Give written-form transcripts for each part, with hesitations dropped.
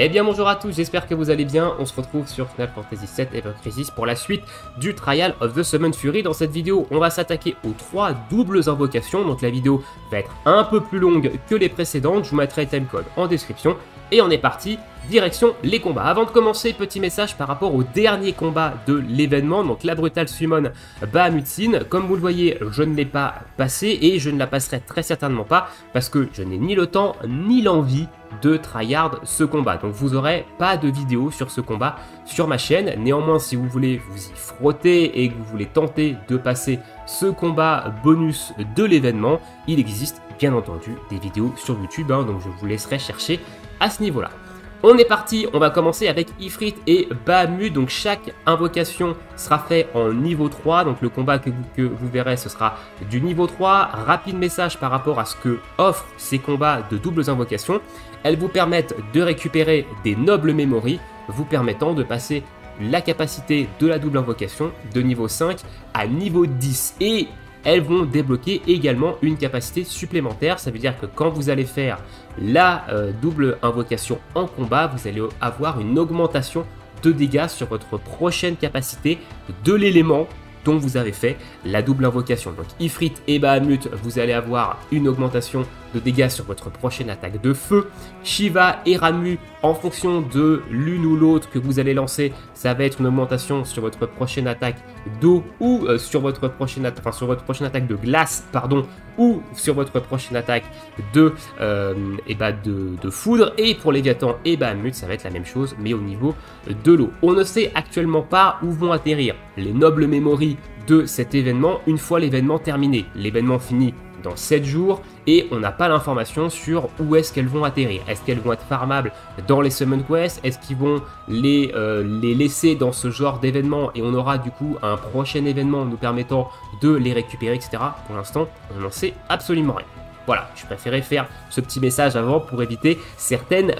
Eh bien bonjour à tous, j'espère que vous allez bien. On se retrouve sur Final Fantasy VII Ever Crisis pour la suite du Trial of the Summoned Fury. Dans cette vidéo, on va s'attaquer aux 3 doubles invocations. Donc la vidéo va être un peu plus longue que les précédentes. Je vous mettrai le timecode en description. Et on est parti, direction les combats. Avant de commencer, petit message par rapport au dernier combat de l'événement, donc la Brutal Summon Bahamut-Sin. Comme vous le voyez, je ne l'ai pas passé et je ne la passerai très certainement pas parce que je n'ai ni le temps ni l'envie de tryhard ce combat. Donc vous n'aurez pas de vidéo sur ce combat sur ma chaîne. Néanmoins, si vous voulez vous y frotter et que vous voulez tenter de passer ce combat bonus de l'événement, il existe bien entendu des vidéos sur YouTube, donc je vous laisserai chercher à ce niveau-là. On est parti, on va commencer avec Ifrit et Bahamut. Donc chaque invocation sera faite en niveau 3. Donc le combat que vous verrez, ce sera du niveau 3. Rapide message par rapport à ce que offrent ces combats de doubles invocations. Elles vous permettent de récupérer des nobles memories, vous permettant de passer la capacité de la double invocation de niveau 5 à niveau 10. Et elles vont débloquer également une capacité supplémentaire. Ça veut dire que quand vous allez faire la double invocation en combat, vous allez avoir une augmentation de dégâts sur votre prochaine capacité de l'élément dont vous avez fait la double invocation. Donc Ifrit et Bahamut, vous allez avoir une augmentation de dégâts sur votre prochaine attaque de feu. Shiva et Ramuh, en fonction de l'une ou l'autre que vous allez lancer, ça va être une augmentation sur votre prochaine attaque d'eau ou sur votre prochaine attaque de glace, pardon, ou sur votre prochaine attaque de foudre. Et pour Léviathan et Bahamut, ça va être la même chose, mais au niveau de l'eau. On ne sait actuellement pas où vont atterrir les nobles memories de cet événement une fois l'événement terminé. L'événement finit dans 7 jours et on n'a pas l'information sur où est-ce qu'elles vont atterrir. Est-ce qu'elles vont être farmables dans les Summon Quest? Est-ce qu'ils vont les laisser dans ce genre d'événement et on aura du coup un prochain événement nous permettant de les récupérer, etc. Pour l'instant, on n'en sait absolument rien. Voilà, je préférais faire ce petit message avant pour éviter certaines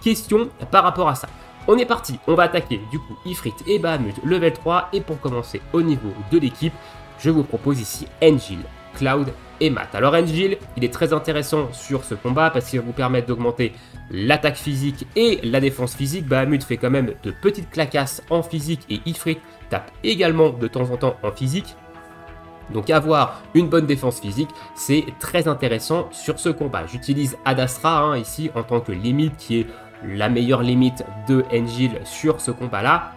questions par rapport à ça. On est parti, on va attaquer du coup Ifrit et Bahamut level 3 et pour commencer au niveau de l'équipe, je vous propose ici Enjil, Cloud et Matt. Alors Enjil, il est très intéressant sur ce combat parce qu'il va vous permettre d'augmenter l'attaque physique et la défense physique. Bahamut fait quand même de petites claquasses en physique et Ifrit tape également de temps en temps en physique. Donc avoir une bonne défense physique, c'est très intéressant sur ce combat. J'utilise Adastra ici en tant que limite qui est la meilleure limite de Enjil sur ce combat-là.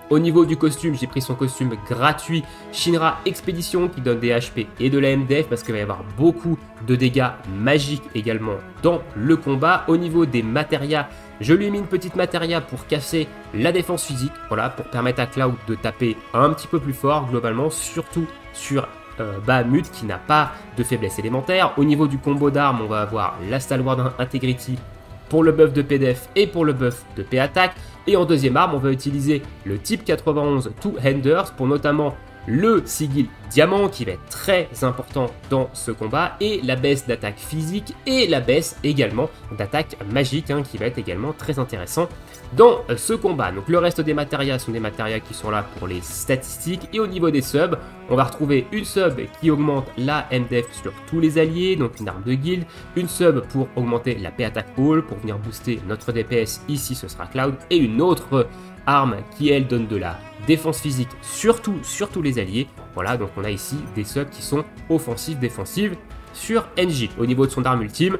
Au niveau du costume, j'ai pris son costume gratuit Shinra Expédition qui donne des HP et de la MDF parce qu'il va y avoir beaucoup de dégâts magiques également dans le combat. Au niveau des matérias, je lui ai mis une petite matéria pour casser la défense physique, voilà, pour permettre à Cloud de taper un petit peu plus fort globalement, surtout sur Bahamut qui n'a pas de faiblesse élémentaire. Au niveau du combo d'armes, on va avoir la Stalwart Integrity pour le buff de PDF et pour le buff de P-Attack. Et en deuxième arme, on va utiliser le type 91 Two-Handers pour notamment le sigil diamant qui va être très important dans ce combat et la baisse d'attaque physique et la baisse également d'attaque magique qui va être également très intéressant dans ce combat. Donc le reste des matérias sont des matérias qui sont là pour les statistiques et au niveau des subs, on va retrouver une sub qui augmente la MDF sur tous les alliés, donc une arme de guild, une sub pour augmenter la P-Attack All pour venir booster notre DPS, ici ce sera Cloud, et une autre arme qui elle donne de la défense physique surtout sur tous les alliés. Voilà, donc on a ici des subs qui sont offensives, défensives sur Enjil. Au niveau de son arme ultime,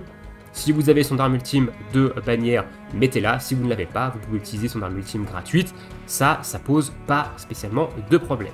si vous avez son arme ultime de bannière, mettez-la. Si vous ne l'avez pas, vous pouvez utiliser son arme ultime gratuite. Ça pose pas spécialement de problème.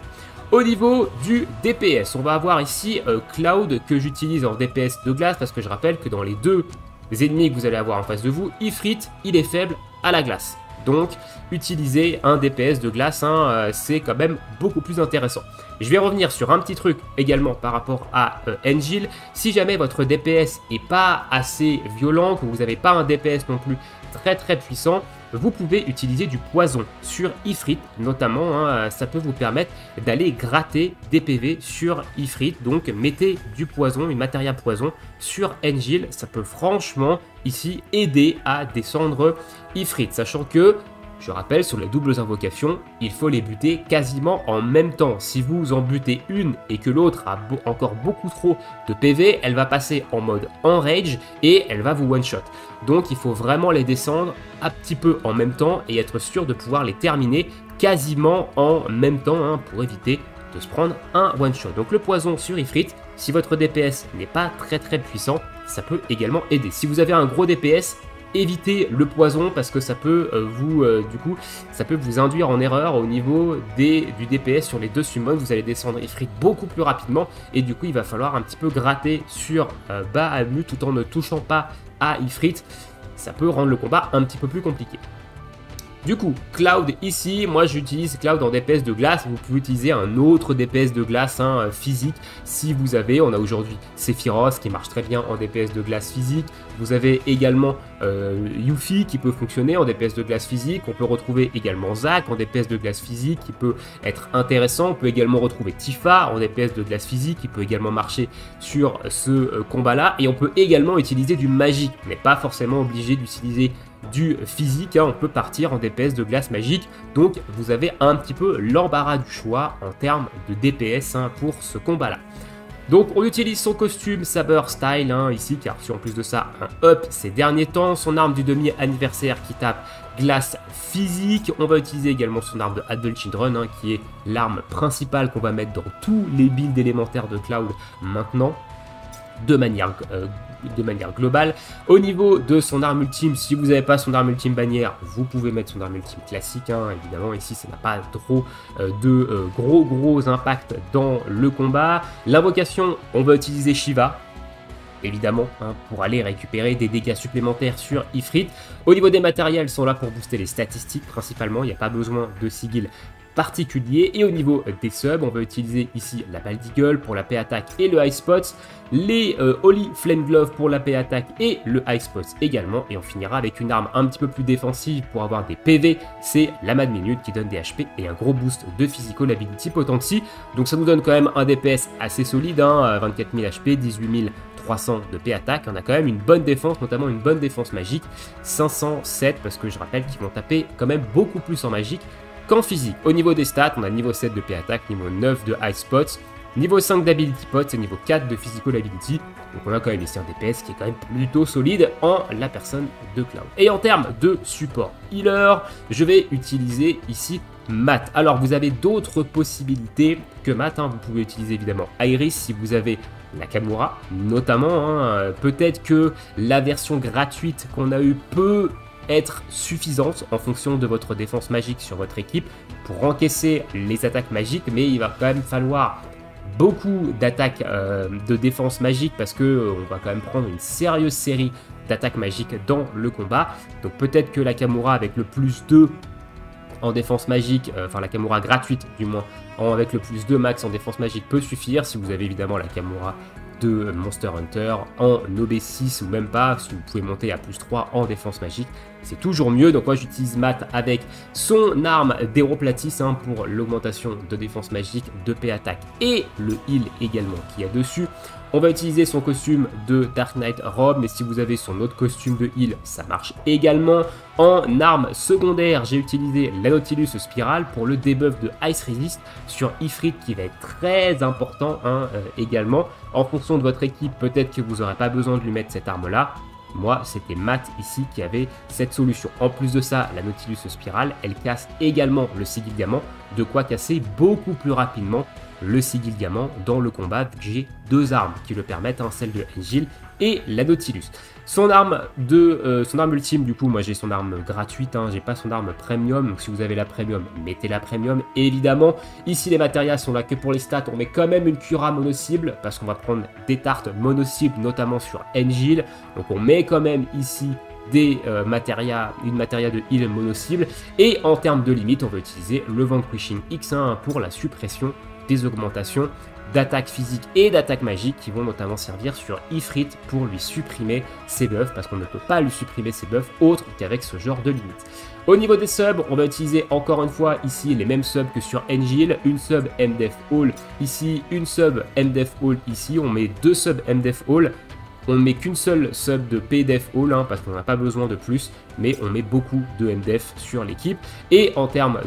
Au niveau du DPS, on va avoir ici Cloud que j'utilise en DPS de glace parce que je rappelle que dans les deux ennemis que vous allez avoir en face de vous, Ifrit, il est faible à la glace. Donc, utiliser un DPS de glace, c'est quand même beaucoup plus intéressant. Je vais revenir sur un petit truc également par rapport à Enjil. Si jamais votre DPS n'est pas assez violent, que vous n'avez pas un DPS non plus très puissant, vous pouvez utiliser du poison sur Ifrit notamment. Ça peut vous permettre d'aller gratter des PV sur Ifrit. Donc mettez du poison, une matéria poison sur Enjil. Ça peut franchement ici aider à descendre Ifrit. Sachant que Je rappelle, sur les doubles invocations, il faut les buter quasiment en même temps. Si vous en butez une et que l'autre a encore beaucoup trop de PV, elle va passer en mode enrage et elle va vous one-shot. Donc il faut vraiment les descendre un petit peu en même temps et être sûr de pouvoir les terminer quasiment en même temps hein, pour éviter de se prendre un one-shot. Donc le poison sur Ifrit, si votre DPS n'est pas très puissant, ça peut également aider. Si vous avez un gros DPS, évitez le poison parce que ça peut ça peut vous induire en erreur au niveau du DPS sur les deux summons. Vous allez descendre Ifrit beaucoup plus rapidement et du coup il va falloir un petit peu gratter sur Bahamut tout en ne touchant pas à Ifrit. Ça peut rendre le combat un petit peu plus compliqué. Du coup, Cloud ici, moi j'utilise Cloud en DPS de glace, vous pouvez utiliser un autre DPS de glace hein, physique si vous avez, on a aujourd'hui Sephiroth qui marche très bien en DPS de glace physique, vous avez également Yuffie qui peut fonctionner en DPS de glace physique, on peut retrouver également Zac en DPS de glace physique qui peut être intéressant, on peut également retrouver Tifa en DPS de glace physique qui peut également marcher sur ce combat là, et on peut également utiliser du magique, on n'est pas forcément obligé d'utiliser du physique, hein, on peut partir en DPS de glace magique, donc vous avez un petit peu l'embarras du choix en termes de DPS hein, pour ce combat là. Donc on utilise son costume Saber Style hein, ici qui a reçu en plus de ça un up ces derniers temps, son arme du demi-anniversaire qui tape glace physique, on va utiliser également son arme de Adult Children hein, qui est l'arme principale qu'on va mettre dans tous les builds élémentaires de Cloud maintenant. De manière globale. Au niveau de son arme ultime, si vous n'avez pas son arme ultime bannière, vous pouvez mettre son arme ultime classique. Hein. Évidemment, ici, ça n'a pas trop de gros impacts dans le combat. L'invocation, on va utiliser Shiva. Évidemment, hein, pour aller récupérer des dégâts supplémentaires sur Ifrit. Au niveau des matériels, ils sont là pour booster les statistiques principalement. Il n'y a pas besoin de sigil particulier. Et au niveau des subs, on va utiliser ici la balle d'Eagle pour la P attaque et le High Spots, les Holy Flame Glove pour la P attaque et le High Spots également, et on finira avec une arme un petit peu plus défensive pour avoir des PV, c'est la Mad Minute qui donne des HP et un gros boost de Physical Ability Potency. Donc ça nous donne quand même un DPS assez solide, hein, 24 000 HP, 18 300 de P attaque, on a quand même une bonne défense, notamment une bonne défense magique, 507 parce que je rappelle qu'ils vont taper quand même beaucoup plus en magique qu'en physique. Au niveau des stats, on a niveau 7 de P attaque, niveau 9 de High Spots, niveau 5 d'Ability Pots et niveau 4 de Physical Ability. Donc on a quand même ici un DPS qui est quand même plutôt solide en la personne de Cloud. Et en termes de support healer, je vais utiliser ici Matt. Alors vous avez d'autres possibilités que Matt, hein. Vous pouvez utiliser évidemment Iris si vous avez Nakamura notamment, hein. Peut-être que la version gratuite qu'on a eue peut être suffisante en fonction de votre défense magique sur votre équipe pour encaisser les attaques magiques, mais il va quand même falloir beaucoup d'attaques de défense magique parce que on va quand même prendre une sérieuse série d'attaques magiques dans le combat. Donc peut-être que la Nakamura avec le plus 2 en défense magique, enfin la Nakamura gratuite du moins, avec le plus 2 max en défense magique peut suffire si vous avez évidemment la Nakamura de Monster Hunter en OB6 ou même pas, si vous pouvez monter à plus 3 en défense magique, c'est toujours mieux. Donc moi j'utilise Matt avec son arme d'Héroplatis hein, pour l'augmentation de défense magique, de P attaque et le heal également qu'il y a dessus. On va utiliser son costume de Dark Knight Robe, mais si vous avez son autre costume de heal, ça marche également. En arme secondaire, j'ai utilisé la Nautilus Spiral pour le debuff de Ice Resist sur Ifrit qui va être très important hein, également. En fonction de votre équipe, peut-être que vous n'aurez pas besoin de lui mettre cette arme-là. Moi, c'était Matt ici qui avait cette solution. En plus de ça, la Nautilus Spiral, elle casse également le sigil diamant, de quoi casser beaucoup plus rapidement le sigil diamant dans le combat, vu que j'ai 2 armes qui le permettent, hein, celle de Angel et la Nautilus. Son arme ultime, du coup, moi j'ai son arme gratuite, hein, j'ai pas son arme premium, donc si vous avez la premium, mettez la premium. Et évidemment, ici les matérias sont là que pour les stats, on met quand même une Cura mono-cible, parce qu'on va prendre des tartes mono-cible, notamment sur Angel, donc on met quand même ici des une matéria de heal mono-cible. Et en termes de limite, on va utiliser le Vanquishing X1 pour la suppression des augmentations d'attaque physique et d'attaque magique qui vont notamment servir sur Ifrit pour lui supprimer ses buffs, parce qu'on ne peut pas lui supprimer ses buffs autre qu'avec ce genre de limite. Au niveau des subs, on va utiliser encore une fois ici les mêmes subs que sur Angel, une sub MDF All ici, une sub MDF All ici, on met 2 subs MDF All. On ne met qu'une seule sub de PDef All hein, parce qu'on n'a pas besoin de plus, mais on met beaucoup de MDef sur l'équipe. Et en termes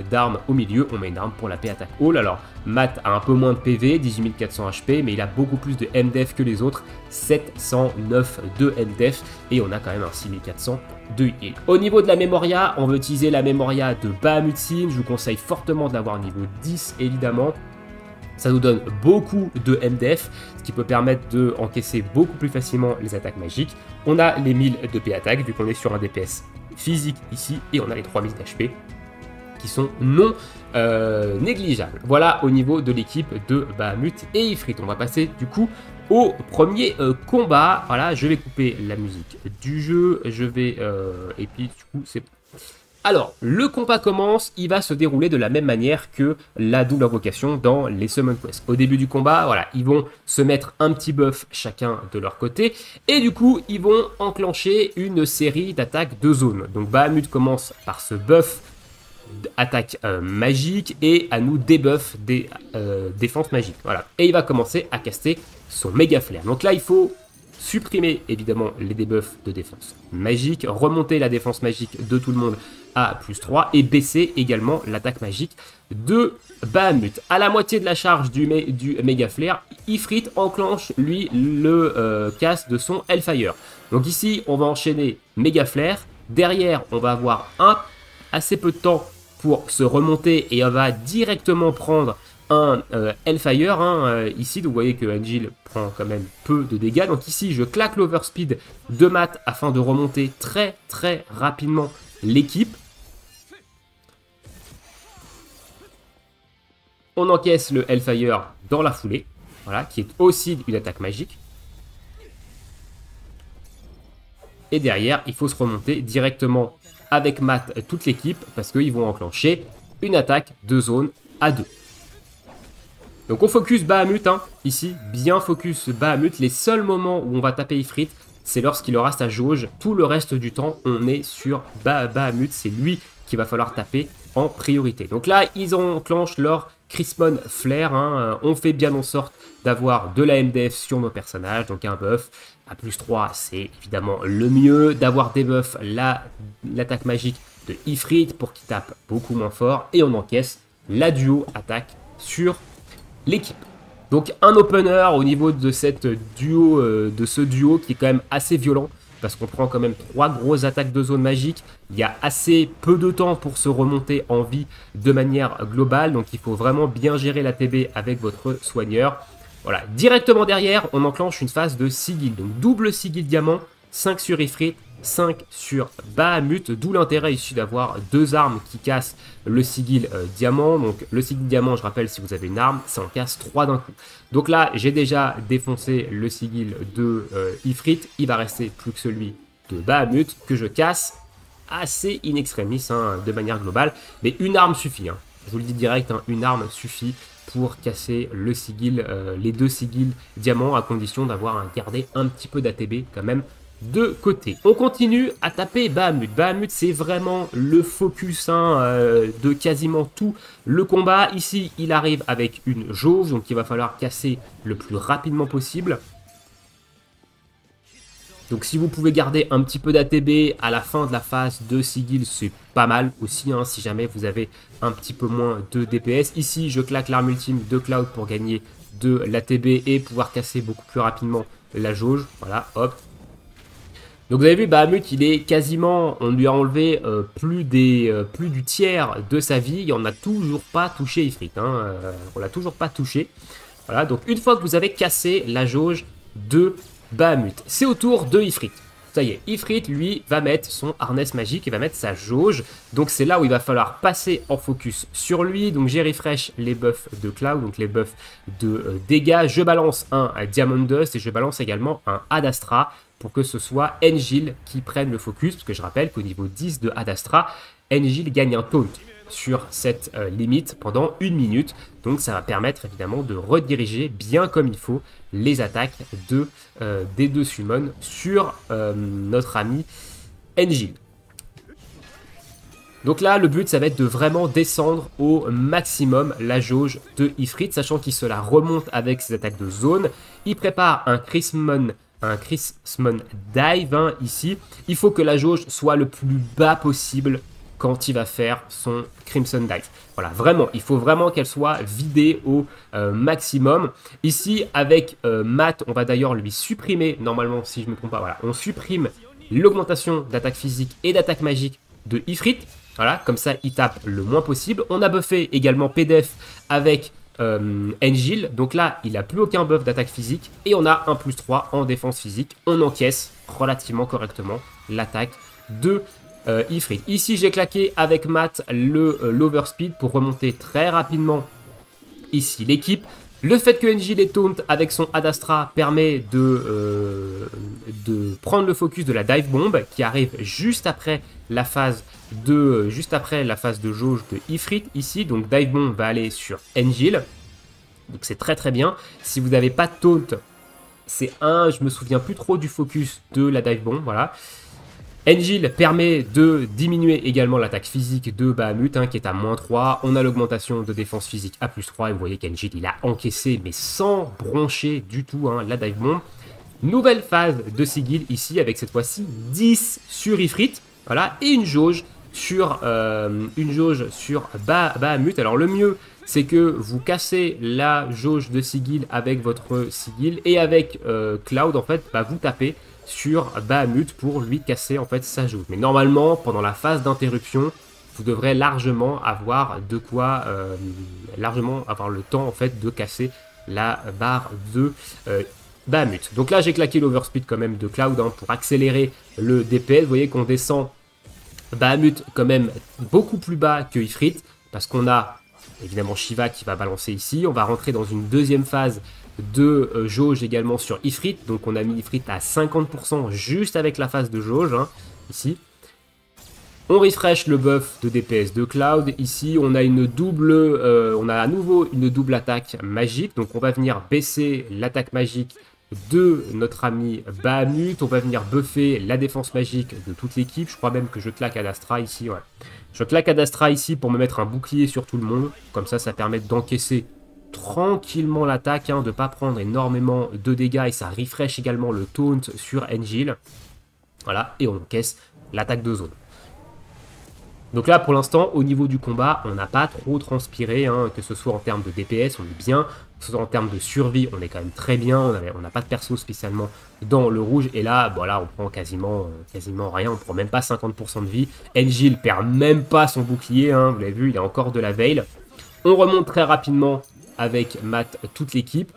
d'armes au milieu, on met une arme pour la P attaque All. Alors Matt a un peu moins de PV, 18 400 HP, mais il a beaucoup plus de MDef que les autres, 709 de MDef, et on a quand même un 6400 de heal. Au niveau de la Memoria, on veut utiliser la Memoria de Bahamut-Sin. Je vous conseille fortement de l'avoir niveau 10 évidemment. Ça nous donne beaucoup de MDF, ce qui peut permettre d'encaisser beaucoup plus facilement les attaques magiques. On a les 1000 de P-Attack, vu qu'on est sur un DPS physique ici, et on a les 3000 d'HP, qui sont non négligeables. Voilà au niveau de l'équipe de Bahamut et Ifrit. On va passer du coup au premier combat. Voilà, je vais couper la musique du jeu, et puis du coup c'est... Alors, le combat commence, il va se dérouler de la même manière que la double invocation dans les Summon Quest. Au début du combat, voilà, ils vont se mettre un petit buff chacun de leur côté, et du coup, ils vont enclencher une série d'attaques de zone. Donc Bahamut commence par ce buff attaque magique et à nous debuff des défenses magiques. Voilà. Et il va commencer à caster son méga flair. Donc là, il faut supprimer évidemment les debuffs de défense magique, remonter la défense magique de tout le monde à +3 et baisser également l'attaque magique de Bahamut. À la moitié de la charge du méga flair, Ifrit enclenche lui le cast de son Hellfire. Donc ici, on va enchaîner méga flair. Derrière, on va avoir assez peu de temps pour se remonter et on va directement prendre un Hellfire ici. Donc vous voyez que Angel prend quand même peu de dégâts. Donc ici, je claque l'overspeed de Matt afin de remonter très très rapidement l'équipe. On encaisse le Hellfire dans la foulée, voilà, qui est aussi une attaque magique. Et derrière, il faut se remonter directement avec Matt, toute l'équipe, parce qu'ils vont enclencher une attaque de zone à 2. Donc on focus Bahamut, ici, bien focus Bahamut. Les seuls moments où on va taper Ifrit, c'est lorsqu'il aura sa jauge. Tout le reste du temps, on est sur Bahamut, c'est lui qu'il va falloir taper en priorité. Donc là, ils enclenchent leur Chrismon Flair, on fait bien en sorte d'avoir de la MDF sur nos personnages, donc un buff à +3, c'est évidemment le mieux, d'avoir des buffs, l'attaque magique de Ifrit pour qu'il tape beaucoup moins fort, et on encaisse la duo attaque sur l'équipe. Donc un opener au niveau de ce duo qui est quand même assez violent, parce qu'on prend quand même 3 grosses attaques de zone magique. Il y a assez peu de temps pour se remonter en vie de manière globale, donc il faut vraiment bien gérer la TB avec votre soigneur. Voilà, directement derrière, on enclenche une phase de sigil, donc double sigil diamant, 5 sur Ifrit, 5 sur Bahamut, d'où l'intérêt ici d'avoir 2 armes qui cassent le sigil diamant. Donc le sigil diamant, je rappelle, si vous avez une arme, ça en casse 3 d'un coup. Donc là, j'ai déjà défoncé le sigil de Ifrit, il va rester plus que celui de Bahamut, que je casse assez in extremis, de manière globale. Mais une arme suffit, je vous le dis direct, une arme suffit pour casser le sigil, les 2 sigils diamants, à condition d'avoir gardé un petit peu d'ATB quand même de côté. On continue à taper Bahamut. Bahamut, c'est vraiment le focus de quasiment tout le combat. Ici, il arrive avec une jauge, donc il va falloir casser le plus rapidement possible. Donc si vous pouvez garder un petit peu d'ATB à la fin de la phase de sigil, c'est pas mal aussi, si jamais vous avez un petit peu moins de DPS. Ici, je claque l'arme ultime de Cloud pour gagner de l'ATB et pouvoir casser beaucoup plus rapidement la jauge. Voilà, hop. Donc vous avez vu, Bahamut, il est quasiment, on lui a enlevé plus du tiers de sa vie. On n'a toujours pas touché Ifrit, on l'a toujours pas touché. Voilà, donc une fois que vous avez cassé la jauge de Bahamut, c'est au tour de Ifrit. Ça y est, Ifrit, lui, va mettre son harness magique, il va mettre sa jauge. Donc c'est là où il va falloir passer en focus sur lui. Donc j'ai refresh les buffs de Cloud, donc les buffs de dégâts. Je balance un Diamond Dust et je balance également un Ad Astra pour que ce soit Angel qui prenne le focus. Parce que je rappelle qu'au niveau 10 de Ad Astra, Angel gagne un taunt sur cette limite pendant 1 minute. Donc ça va permettre évidemment de rediriger bien comme il faut les attaques des 2 summons sur notre ami Angel. Donc là, le but, ça va être de vraiment descendre au maximum la jauge de Ifrit, sachant qu'il se la remonte avec ses attaques de zone. Il prépare un Chrismon Dive hein, ici. Il faut que la jauge soit le plus bas possible quand il va faire son Crimson Dive. Voilà, vraiment, il faut vraiment qu'elle soit vidée au maximum. Ici, avec Matt, on va d'ailleurs lui supprimer, normalement, si je ne me trompe pas, voilà, on supprime l'augmentation d'attaque physique et d'attaque magique de Ifrit. Voilà, comme ça, il tape le moins possible. On a buffé également PDF avec Engil. Donc là, il n'a plus aucun buff d'attaque physique. Et on a un +3 en défense physique. On encaisse relativement correctement l'attaque de Ifrit. Ici, j'ai claqué avec Matt l'overspeed pour remonter très rapidement ici l'équipe. Le fait que Engil est taunt avec son Adastra permet de prendre le focus de la dive bomb qui arrive juste après la phase de jauge de Ifrit ici. Donc dive bomb va aller sur Engil. Donc c'est très très bien. Si vous n'avez pas de taunt, c'est je me souviens plus trop du focus de la dive bomb. Voilà. Engil permet de diminuer également l'attaque physique de Bahamut hein, qui est à -3. On a l'augmentation de défense physique à +3 et vous voyez qu'Engil il a encaissé mais sans broncher du tout hein, la dive bomb. Nouvelle phase de Sigil ici avec cette fois-ci 10 sur Ifrit voilà, et une jauge sur Bahamut. Alors le mieux c'est que vous cassez la jauge de Sigil avec votre Sigil et avec Cloud en fait vous tapez sur Bahamut pour lui casser en fait sa jauge. Mais normalement, pendant la phase d'interruption, vous devrez largement avoir de quoi, largement avoir le temps en fait de casser la barre de Bahamut. Donc là, j'ai claqué l'overspeed quand même de Cloud hein, pour accélérer le DPS. Vous voyez qu'on descend Bahamut quand même beaucoup plus bas que Ifrit parce qu'on a évidemment Shiva qui va balancer ici. On va rentrer dans une deuxième phase de jauge également sur Ifrit. Donc on a mis Ifrit à 50% juste avec la phase de jauge, hein, ici. On refresh le buff de DPS de Cloud. Ici, on a on a à nouveau une double attaque magique. Donc on va venir baisser l'attaque magique de notre ami Bahamut. On va venir buffer la défense magique de toute l'équipe. Je crois même que je claque Adastra ici, ouais. Je claque Adastra ici pour me mettre un bouclier sur tout le monde. Comme ça permet d'encaisser tranquillement l'attaque, hein, de ne pas prendre énormément de dégâts et ça refresh également le taunt sur Engil. Voilà, et on encaisse l'attaque de zone. Donc là, pour l'instant, au niveau du combat, on n'a pas trop transpiré, hein, que ce soit en termes de DPS, on est bien, que ce soit en termes de survie, on est quand même très bien, on n'a pas de perso spécialement dans le rouge, et là, bon, là on prend quasiment rien, on prend même pas 50% de vie. Engil perd même pas son bouclier, hein, vous l'avez vu, il a encore de la veil. On remonte très rapidement avec Matt, toute l'équipe.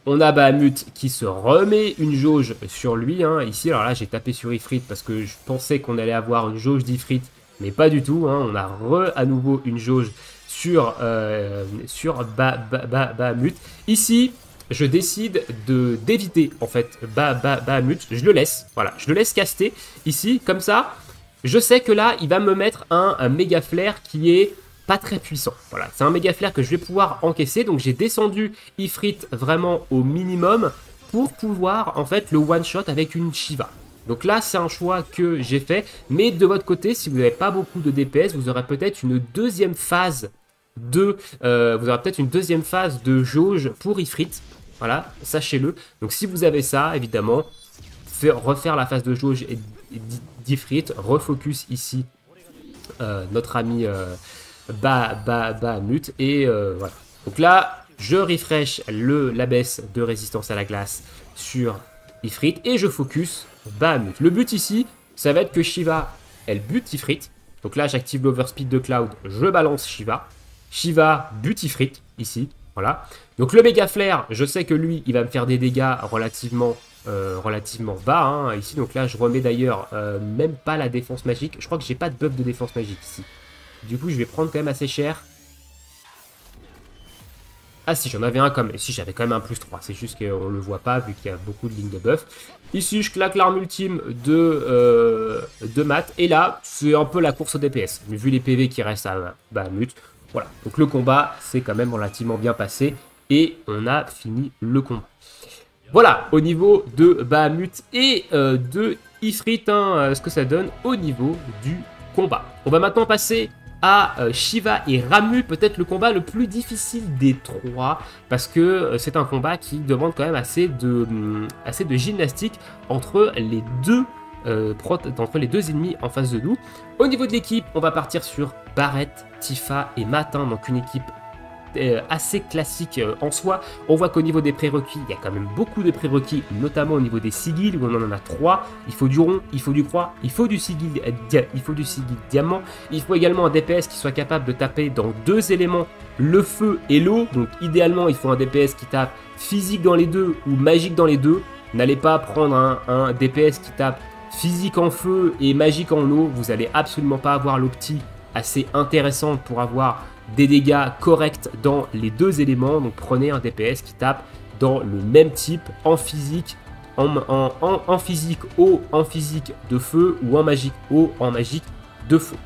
On a Bahamut qui se remet une jauge sur lui, hein, ici. Alors là, j'ai tapé sur Ifrit parce que je pensais qu'on allait avoir une jauge d'Ifrit, mais pas du tout. Hein. On a à nouveau une jauge sur Bahamut. Ici, je décide d'éviter en fait Bahamut. Je le laisse, voilà, je le laisse caster ici, comme ça. Je sais que là, il va me mettre un méga flair qui est pas très puissant. Voilà, c'est un méga flair que je vais pouvoir encaisser. Donc j'ai descendu Ifrit vraiment au minimum pour pouvoir en fait le one shot avec une Shiva. Donc là c'est un choix que j'ai fait. Mais de votre côté, si vous n'avez pas beaucoup de DPS, vous aurez peut-être une deuxième phase de jauge pour Ifrit. Voilà, sachez-le. Donc si vous avez ça, évidemment, refaire la phase de jauge d'Ifrit, refocus ici notre ami Bahamut et voilà. Donc là, je refresh la baisse de résistance à la glace sur Ifrit et je focus Bahamut. Le but ici, ça va être que Shiva, elle bute Ifrit. Donc là, j'active l'overspeed de Cloud, je balance Shiva. Shiva bute Ifrit ici, voilà. Donc le méga flair, je sais que lui, il va me faire des dégâts relativement bas hein, ici. Donc là, je remets d'ailleurs même pas la défense magique. Je crois que j'ai pas de buff de défense magique ici. Du coup, je vais prendre quand même assez cher. Ah si, j'en avais un quand même. Si, j'avais quand même un +3. C'est juste qu'on ne le voit pas vu qu'il y a beaucoup de lignes de buff. Ici, je claque l'arme ultime de Matt. Et là, c'est un peu la course au DPS. Mais vu les PV qui restent à Bahamut. Voilà. Donc le combat, c'est quand même relativement bien passé. Et on a fini le combat. Voilà, au niveau de Bahamut et de Ifrit, hein, ce que ça donne au niveau du combat. On va maintenant passer à Shiva et Ramuh, peut-être le combat le plus difficile des trois, parce que c'est un combat qui demande quand même assez de gymnastique entre les deux ennemis en face de nous. Au niveau de l'équipe, on va partir sur Barret, Tifa et Matt, donc une équipe assez classique en soi. On voit qu'au niveau des prérequis, il y a quand même beaucoup de prérequis, notamment au niveau des sigils, où on en a 3. Il faut du rond, il faut du croix, il faut du sigil diamant. Il faut également un DPS qui soit capable de taper dans 2 éléments, le feu et l'eau. Donc idéalement, il faut un DPS qui tape physique dans les deux ou magique dans les deux. N'allez pas prendre un DPS qui tape physique en feu et magique en eau. Vous n'allez absolument pas avoir l'opti assez intéressante pour avoir des dégâts corrects dans les 2 éléments. Donc prenez un DPS qui tape dans le même type en physique, en physique eau, en physique de feu, ou en magique eau, en magique de feu.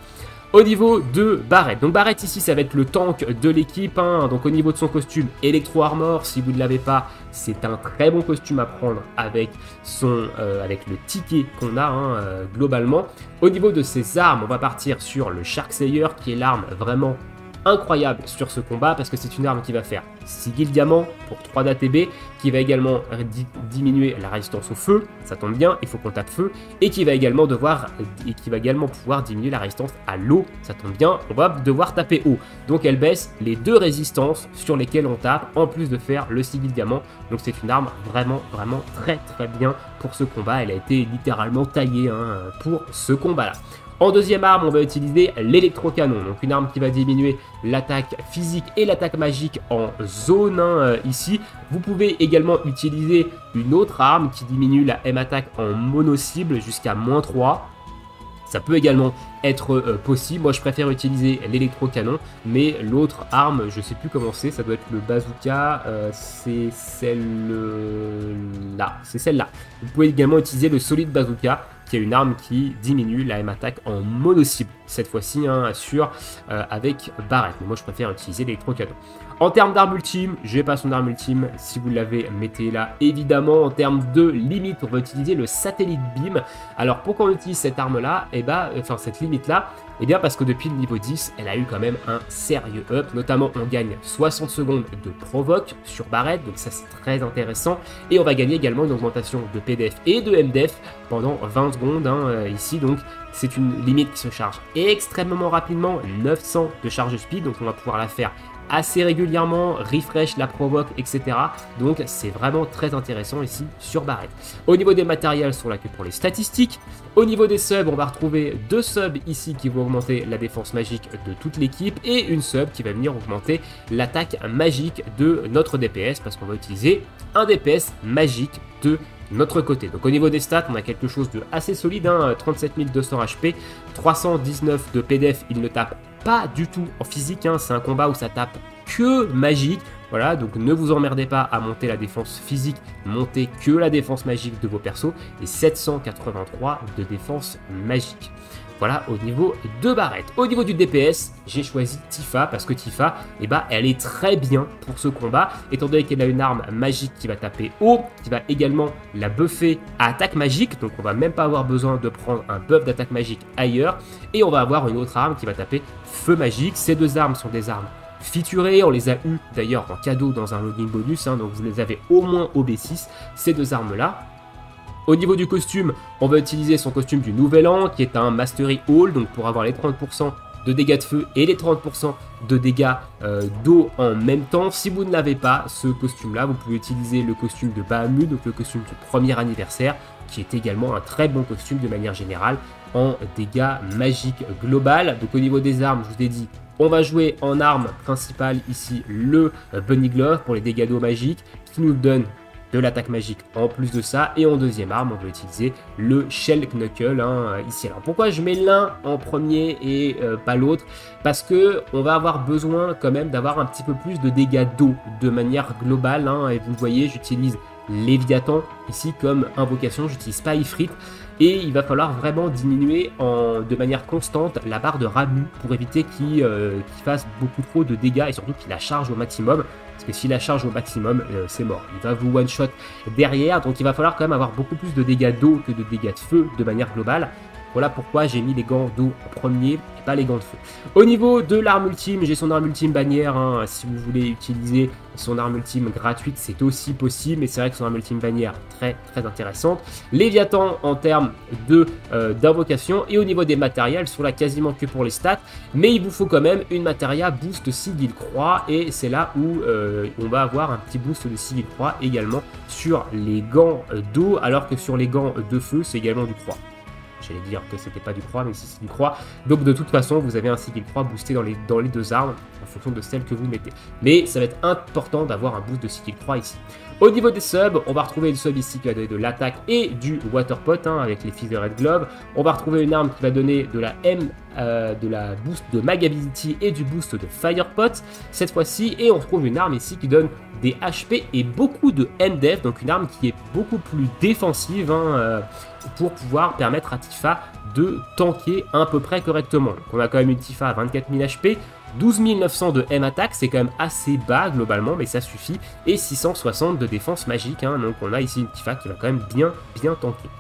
Au niveau de Barret, donc Barret ici ça va être le tank de l'équipe, donc au niveau de son costume Electro Armor, si vous ne l'avez pas, c'est un très bon costume à prendre avec le ticket qu'on a globalement. Au niveau de ses armes, on va partir sur le Sharkslayer qui est l'arme vraiment incroyable sur ce combat, parce que c'est une arme qui va faire sigil diamant pour 3 d'ATB, qui va également diminuer la résistance au feu, ça tombe bien, il faut qu'on tape feu, et qui va également pouvoir diminuer la résistance à l'eau, ça tombe bien, on va devoir taper eau. Donc elle baisse les 2 résistances sur lesquelles on tape, en plus de faire le sigil diamant. Donc c'est une arme vraiment très bien pour ce combat, elle a été littéralement taillée pour ce combat là. En deuxième arme, on va utiliser l'électrocanon, donc une arme qui va diminuer l'attaque physique et l'attaque magique en zone ici. Vous pouvez également utiliser une autre arme qui diminue la M-attaque en mono-cible jusqu'à -3. Ça peut également être possible. Moi, je préfère utiliser l'électrocanon, mais l'autre arme, je sais plus comment c'est, ça doit être le bazooka, c'est celle-là. C'est celle-là. Vous pouvez également utiliser le solide bazooka, qui est une arme qui diminue la M-attaque en mono-cible, cette fois-ci avec Barret. Mais moi je préfère utiliser l'électrocanon. En termes d'arme ultime, je n'ai pas son arme ultime, si vous l'avez, mettez-la évidemment. En termes de limite, on va utiliser le satellite beam. Alors pourquoi on utilise cette arme-là, cette limite-là, parce que depuis le niveau 10, elle a eu quand même un sérieux up. Notamment, on gagne 60 secondes de provoque sur Barret, donc ça c'est très intéressant. Et on va gagner également une augmentation de PDF et de MDF pendant 20 secondes ici. Donc c'est une limite qui se charge extrêmement rapidement, 900 de charge speed, donc on va pouvoir la faire assez régulièrement, refresh, la provoque, etc. Donc c'est vraiment très intéressant ici sur Barret. Au niveau des matériels, sont là que pour les statistiques. Au niveau des subs, on va retrouver 2 subs ici qui vont augmenter la défense magique de toute l'équipe et une sub qui va venir augmenter l'attaque magique de notre DPS, parce qu'on va utiliser un DPS magique de notre côté. Donc au niveau des stats, on a quelque chose de assez solide, 37 200 HP, 319 de PDF, il ne tape pas du tout en physique, c'est un combat où ça tape que magique. Voilà, donc ne vous emmerdez pas à monter la défense physique, montez que la défense magique de vos persos, et 783 de défense magique. Voilà au niveau de Barret. Au niveau du DPS, j'ai choisi Tifa parce que Tifa, elle est très bien pour ce combat, étant donné qu'elle a une arme magique qui va taper haut, qui va également la buffer à attaque magique, donc on va même pas avoir besoin de prendre un buff d'attaque magique ailleurs, et on va avoir une autre arme qui va taper feu magique. Ces 2 armes sont des armes featurées, on les a eu d'ailleurs en cadeau dans un login bonus, donc vous les avez au moins au B6, ces 2 armes là. Au niveau du costume, on va utiliser son costume du Nouvel An, qui est un Mastery Hall, donc pour avoir les 30% de dégâts de feu et les 30% de dégâts d'eau en même temps. Si vous ne l'avez pas, ce costume-là, vous pouvez utiliser le costume de Bahamut, donc le costume du 1er anniversaire, qui est également un très bon costume de manière générale en dégâts magiques global. Donc au niveau des armes, je vous ai dit, on va jouer en arme principale ici le Bunny Glove pour les dégâts d'eau magiques, qui nous donne de l'attaque magique en plus de ça. Et en deuxième arme, on va utiliser le Shell Knuckle ici. Alors pourquoi je mets l'un en premier et pas l'autre? Parce que on va avoir besoin quand même d'avoir un petit peu plus de dégâts d'eau de manière globale, et vous voyez, j'utilise Léviathan ici comme invocation, j'utilise pas Ifrit, et il va falloir vraiment diminuer de manière constante la barre de Ramuh pour éviter qu'il fasse beaucoup trop de dégâts et surtout qu'il la charge au maximum, parce que s'il la charge au maximum, c'est mort, il va vous one shot derrière. Donc il va falloir quand même avoir beaucoup plus de dégâts d'eau que de dégâts de feu de manière globale. Voilà pourquoi j'ai mis les gants d'eau en premier et pas les gants de feu. Au niveau de l'arme ultime, j'ai son arme ultime bannière. Hein. Si vous voulez utiliser son arme ultime gratuite, c'est aussi possible, mais c'est vrai que son arme ultime bannière, très intéressante. Léviathan en termes d'invocation, et au niveau des matériels, sont là quasiment que pour les stats, mais il vous faut quand même une matéria boost Sigil Croix, et c'est là où on va avoir un petit boost de Sigil Croix également sur les gants d'eau, alors que sur les gants de feu, c'est également du croix. J'allais dire que c'était pas du croix, mais si c'est du croix. Donc de toute façon, vous avez un Sigil Croix boosté dans les deux armes, en fonction de celle que vous mettez. Mais ça va être important d'avoir un boost de Sigil Croix ici. Au niveau des subs, on va retrouver une sub ici qui va donner de l'attaque et du water pot, hein, avec les Feathered Glove. On va retrouver une arme qui va donner de la de la boost de Mag Ability et du boost de Fire Pot cette fois-ci. Et on retrouve une arme ici qui donne des HP et beaucoup de MDF, donc une arme qui est beaucoup plus défensive, hein, pour pouvoir permettre à Tifa de tanker à peu près correctement. Donc on a quand même une Tifa à 24 000 HP, 12 900 de M attaque, c'est quand même assez bas globalement, mais ça suffit, et 660 de défense magique, hein, donc on a ici une Tifa qui va quand même bien tanker.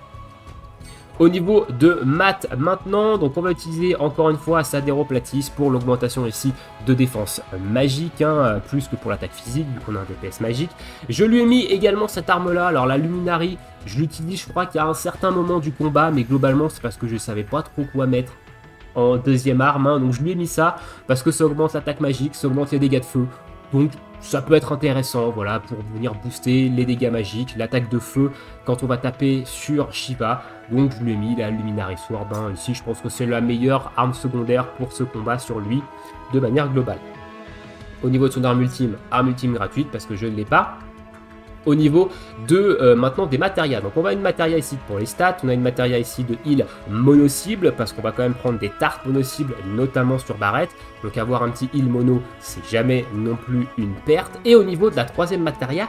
Au niveau de maths maintenant, donc on va utiliser encore une fois sa Déroplatis pour l'augmentation ici de défense magique, hein, plus que pour l'attaque physique, vu qu'on a un DPS magique. Je lui ai mis également cette arme là, alors la Luminary, je l'utilise je crois qu'à un certain moment du combat, mais globalement c'est parce que je ne savais pas trop quoi mettre en deuxième arme, hein, donc je lui ai mis ça, parce que ça augmente l'attaque magique, ça augmente les dégâts de feu, donc ça peut être intéressant, voilà, pour venir booster les dégâts magiques, l'attaque de feu quand on va taper sur Shiva. Donc je lui ai mis la Luminary Sword, hein. Ici je pense que c'est la meilleure arme secondaire pour ce combat sur lui, de manière globale. Au niveau de son arme ultime gratuite, parce que je ne l'ai pas. Au niveau de maintenant des matérias, donc on va une matéria ici pour les stats, on a une matéria ici de heal mono-cible, parce qu'on va quand même prendre des tartes mono-cible, notamment sur Barrett, donc avoir un petit heal mono, c'est jamais non plus une perte. Et au niveau de la troisième matéria,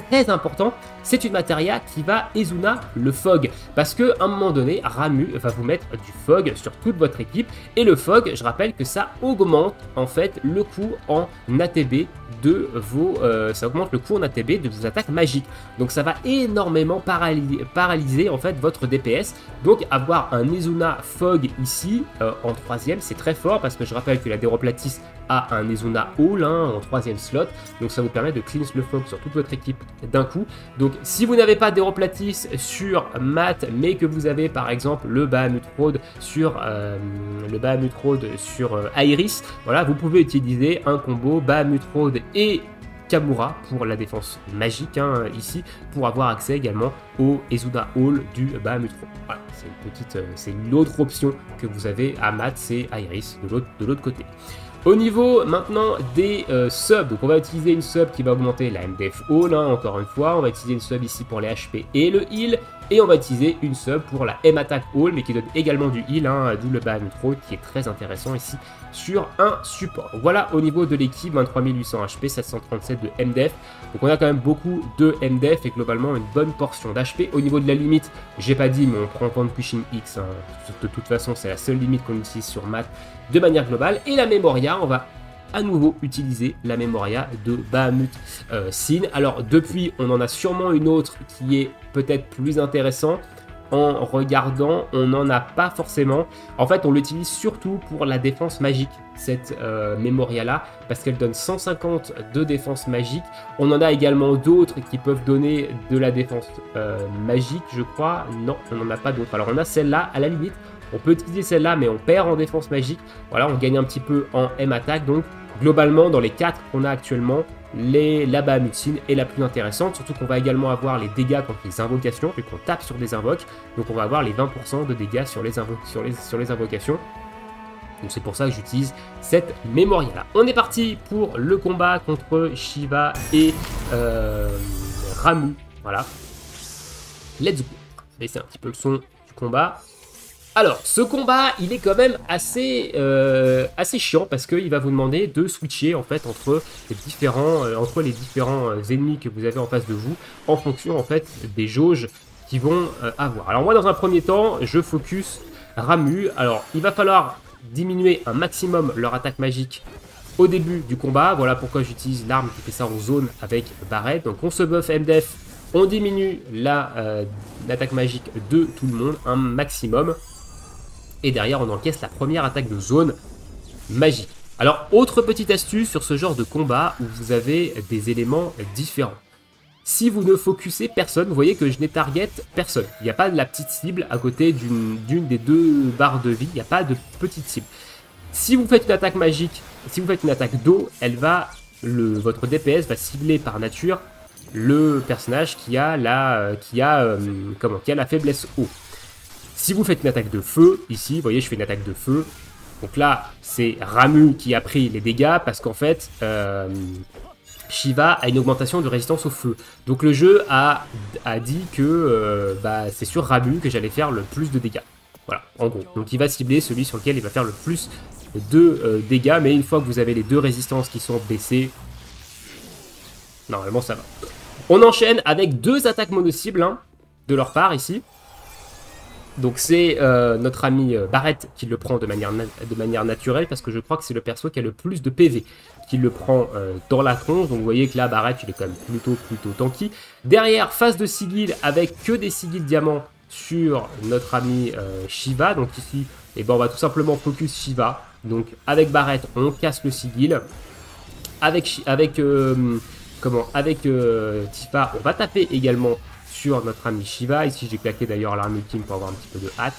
très important, c'est une matéria qui va Ezuna le fog, parce que à un moment donné, Ramuh va vous mettre du fog sur toute votre équipe, et le fog, je rappelle que ça augmente en fait le coût en ATB de vos, ça augmente le coût en ATB de vos attaques magiques, donc ça va énormément paralyser en fait votre DPS. Donc avoir un Ezuna fog ici en troisième, c'est très fort, parce que je rappelle que la Déroplatis a un Ezuna Hall, hein, en troisième slot, donc ça vous permet de cleanse le fog sur toute votre équipe d'un coup. Donc si vous n'avez pas Déroplatis sur Matt, mais que vous avez par exemple le Bahamut Road sur Iris, voilà, vous pouvez utiliser un combo Bahamut Road et Kamura pour la défense magique, hein, ici, pour avoir accès également au Ezuna Hall du Bahamut Road. Voilà, c'est une autre option que vous avez à Matt, c'est Iris de l'autre côté. Au niveau maintenant des subs, donc on va utiliser une sub qui va augmenter la MDF Hall, hein, encore une fois, on va utiliser une sub ici pour les HP et le heal, et on va utiliser une sub pour la M Attack Hall, mais qui donne également du heal, hein, d'où le Bahamut Road qui est très intéressant ici sur un support. Voilà au niveau de l'équipe, 23 800 HP, 737 de MDF, donc on a quand même beaucoup de MDF et globalement une bonne portion d'HP. Au niveau de la limite, j'ai pas dit, mais on prend en compte Pushing X, hein. De toute façon c'est la seule limite qu'on utilise sur Matt de manière globale. Et la Memoria, on va à nouveau utiliser la Memoria de Bahamut Sin. Alors depuis, on en a sûrement une autre qui est peut-être plus intéressante. En regardant, on n'en a pas forcément. En fait, on l'utilise surtout pour la défense magique, cette Memoria là, parce qu'elle donne 150 de défense magique. On en a également d'autres qui peuvent donner de la défense magique, je crois. Non, on n'en a pas d'autres. Alors on a celle-là, à la limite, on peut utiliser celle-là, mais on perd en défense magique. Voilà, on gagne un petit peu en M attaque. Donc globalement, dans les 4 qu'on a actuellement, la Bahamut Sin est la plus intéressante, surtout qu'on va également avoir les dégâts contre les invocations, vu qu'on tape sur des invoques, donc on va avoir les 20% de dégâts sur les invocations. Donc c'est pour ça que j'utilise cette Memoria là. On est parti pour le combat contre Shiva et Ramuh. Voilà. Let's go. Baisser un petit peu le son du combat. Alors, ce combat, il est quand même assez chiant, parce qu'il va vous demander de switcher en fait entre les différents ennemis que vous avez en face de vous, en fonction en fait des jauges qu'ils vont avoir. Alors moi, dans un premier temps, je focus Ramuh. Alors, il va falloir diminuer un maximum leur attaque magique au début du combat. Voilà pourquoi j'utilise l'arme qui fait ça en zone avec Barrett. Donc on se buff MDF, on diminue l'attaque magique de tout le monde un maximum. Et derrière, on encaisse la première attaque de zone magique. Alors, autre petite astuce sur ce genre de combat où vous avez des éléments différents. Si vous ne focusez personne, vous voyez que je n'ai target personne. Il n'y a pas de la petite cible à côté d'une des deux barres de vie. Il n'y a pas de petite cible. Si vous faites une attaque magique, si vous faites une attaque d'eau, votre DPS va cibler par nature le personnage qui a la faiblesse eau. Si vous faites une attaque de feu, ici, vous voyez, je fais une attaque de feu. Donc là, c'est Ramuh qui a pris les dégâts parce qu'en fait, Shiva a une augmentation de résistance au feu. Donc le jeu a dit que c'est sur Ramuh que j'allais faire le plus de dégâts. Voilà, en gros. Donc il va cibler celui sur lequel il va faire le plus de dégâts. Mais une fois que vous avez les deux résistances qui sont baissées, normalement ça va. On enchaîne avec deux attaques mono-cibles hein, de leur part ici. Donc c'est notre ami Barret qui le prend de manière naturelle parce que je crois que c'est le perso qui a le plus de PV qui le prend dans la tronche. Donc vous voyez que là Barret il est quand même plutôt tanky. Derrière phase de sigil avec que des sigils diamants sur notre ami Shiva. Donc ici on va tout simplement focus Shiva. Donc avec Barret on casse le sigil. Avec Tifa on va taper également sur notre ami Shiva. Ici j'ai claqué d'ailleurs l'arme ultime pour avoir un petit peu de hâte.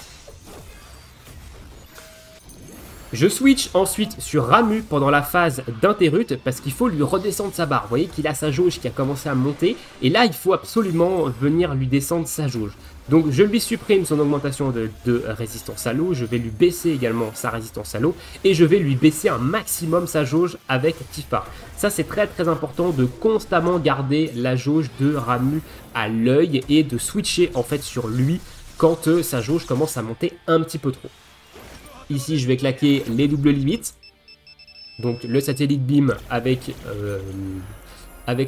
Je switch ensuite sur Ramuh pendant la phase d'interrupte parce qu'il faut lui redescendre sa barre. Vous voyez qu'il a sa jauge qui a commencé à monter et là il faut absolument venir lui descendre sa jauge. Donc je lui supprime son augmentation de résistance à l'eau, je vais lui baisser également sa résistance à l'eau et je vais lui baisser un maximum sa jauge avec Tifa. Ça c'est très important de constamment garder la jauge de Ramuh à l'œil et de switcher en fait sur lui quand sa jauge commence à monter un petit peu trop. Ici je vais claquer les doubles limites, donc le satellite beam avec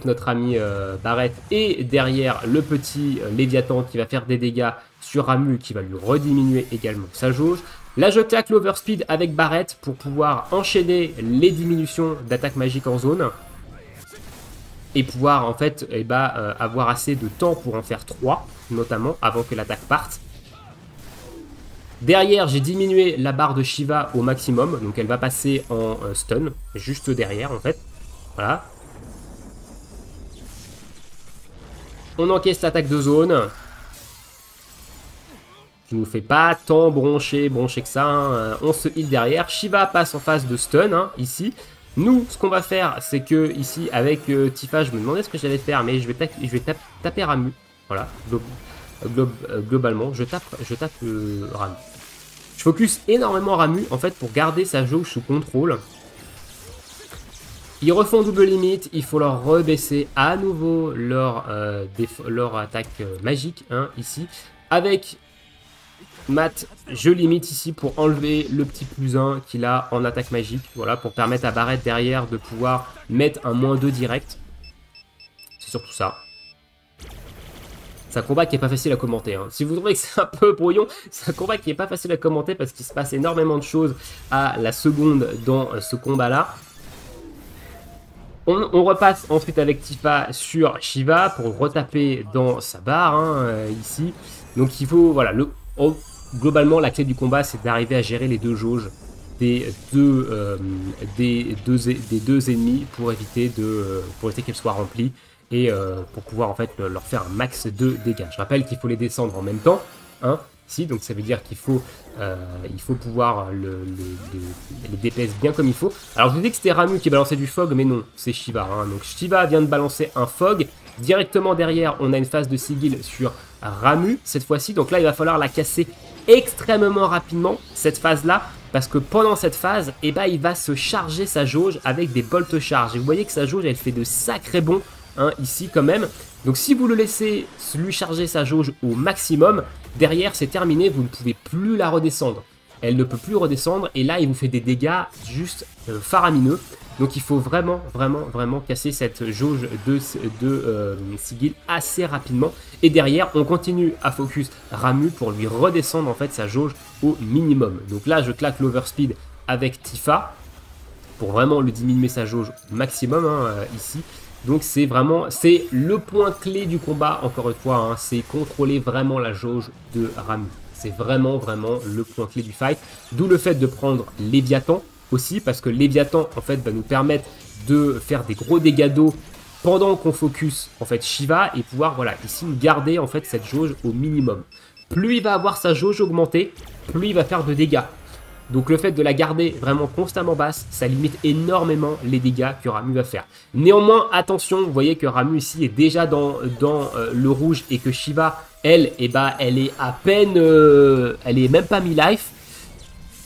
notre ami Barret et derrière le petit Léviathan qui va faire des dégâts sur Ramuh qui va lui rediminuer également sa jauge. Là je claque l'overspeed avec Barret pour pouvoir enchaîner les diminutions d'attaque magique en zone et pouvoir en fait avoir assez de temps pour en faire 3 notamment avant que l'attaque parte. Derrière, j'ai diminué la barre de Shiva au maximum, donc elle va passer en stun, juste derrière en fait. Voilà. On encaisse l'attaque de zone. Qui nous fait pas tant broncher que ça. Hein. On se heal derrière. Shiva passe en phase de stun, hein, ici. Nous, ce qu'on va faire, c'est que ici, avec Tifa, je me demandais ce que j'allais faire, mais je vais taper Ramuh. Voilà. Globalement, je tape Ramuh. Je focus énormément Ramuh en fait pour garder sa jauge sous contrôle. Ils refont double limite, il faut leur rebaisser à nouveau leur attaque magique hein, ici. Avec Matt, je limite ici pour enlever le petit +1 qu'il a en attaque magique. Voilà, pour permettre à Barret derrière de pouvoir mettre un -2 direct. C'est surtout ça. C'est un combat qui est pas facile à commenter. Hein. Si vous trouvez que c'est un peu brouillon, c'est un combat qui est pas facile à commenter parce qu'il se passe énormément de choses à la seconde dans ce combat-là. On repasse ensuite avec Tifa sur Shiva pour retaper dans sa barre hein, ici. Donc il faut, voilà, globalement la clé du combat c'est d'arriver à gérer les deux jauges des deux ennemis pour éviter qu'elles soient remplies. Et pour pouvoir en fait leur faire un max de dégâts. Je rappelle qu'il faut les descendre en même temps, hein, ici, donc ça veut dire qu'il faut pouvoir les DPS bien comme il faut. Alors je vous dis que c'était Ramuh qui balançait du fog, mais non, c'est Shiva. Hein. Donc Shiva vient de balancer un fog. Directement derrière, on a une phase de sigil sur Ramuh cette fois-ci. Donc là, il va falloir la casser extrêmement rapidement, cette phase-là. Parce que pendant cette phase, il va se charger sa jauge avec des bolt charge. Et vous voyez que sa jauge, elle fait de sacrés bons. Hein, ici quand même. Donc si vous le laissez lui charger sa jauge au maximum, derrière c'est terminé, vous ne pouvez plus la redescendre. Elle ne peut plus redescendre et là il vous fait des dégâts juste faramineux. Donc il faut vraiment casser cette jauge de sigil assez rapidement. Et derrière on continue à focus Ramuh pour lui redescendre en fait sa jauge au minimum. Donc là je claque l'overspeed avec Tifa pour vraiment lui diminuer sa jauge au maximum hein, ici. Donc c'est vraiment, c'est le point clé du combat, encore une fois, hein, c'est contrôler vraiment la jauge de Ramuh. C'est vraiment le point clé du fight. D'où le fait de prendre Léviathan aussi, parce que Léviathan, en fait, va nous permettre de faire des gros dégâts d'eau pendant qu'on focus, en fait, Shiva, et pouvoir, voilà, ici, garder, en fait, cette jauge au minimum. Plus il va avoir sa jauge augmentée, plus il va faire de dégâts. Donc le fait de la garder vraiment constamment basse, ça limite énormément les dégâts que Ramuh va faire. Néanmoins, attention, vous voyez que Ramuh ici est déjà dans le rouge et que Shiva, elle, eh ben, elle est à peine, elle est même pas mi-life.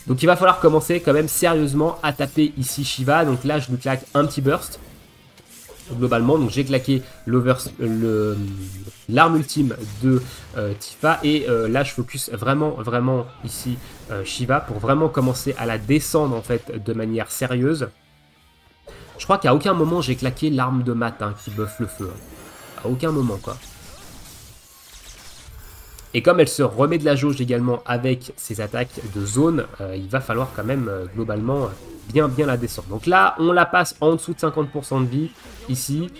Donc il va falloir commencer quand même sérieusement à taper ici Shiva. Donc là, je lui claque un petit burst. Globalement, donc j'ai claqué l'arme ultime de Tifa et là je focus vraiment ici Shiva pour vraiment commencer à la descendre en fait de manière sérieuse. Je crois qu'à aucun moment j'ai claqué l'arme de Matt qui buff le feu, à aucun moment quoi. Et comme elle se remet de la jauge également avec ses attaques de zone, il va falloir quand même globalement bien la descendre. Donc là, on la passe en dessous de 50% de vie ici.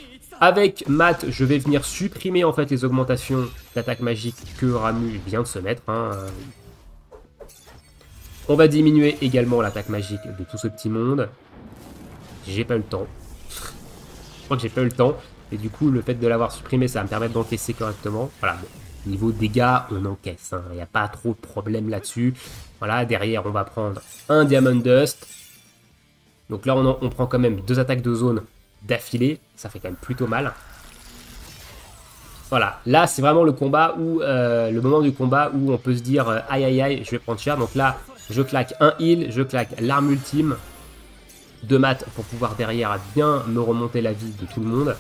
Avec Matt, je vais venir supprimer en fait les augmentations d'attaque magique que Ramuh vient de se mettre. On va diminuer également l'attaque magique de tout ce petit monde. J'ai pas eu le temps. Je crois que j'ai pas eu le temps. Et du coup, le fait de l'avoir supprimé, ça va me permettre d'encaisser correctement. Voilà, bon. Niveau dégâts, on encaisse. Il n'y a pas trop de problème là-dessus. Voilà, derrière, on va prendre un Diamond Dust. Donc là, on prend quand même 2 attaques de zone d'affilée. Ça fait quand même plutôt mal. Voilà, là, c'est vraiment le combat où, le moment du combat où on peut se dire aïe aïe aïe, je vais prendre cher. Donc là, je claque un heal, je claque l'arme ultime de Matt pour pouvoir derrière bien me remonter la vie de tout le monde.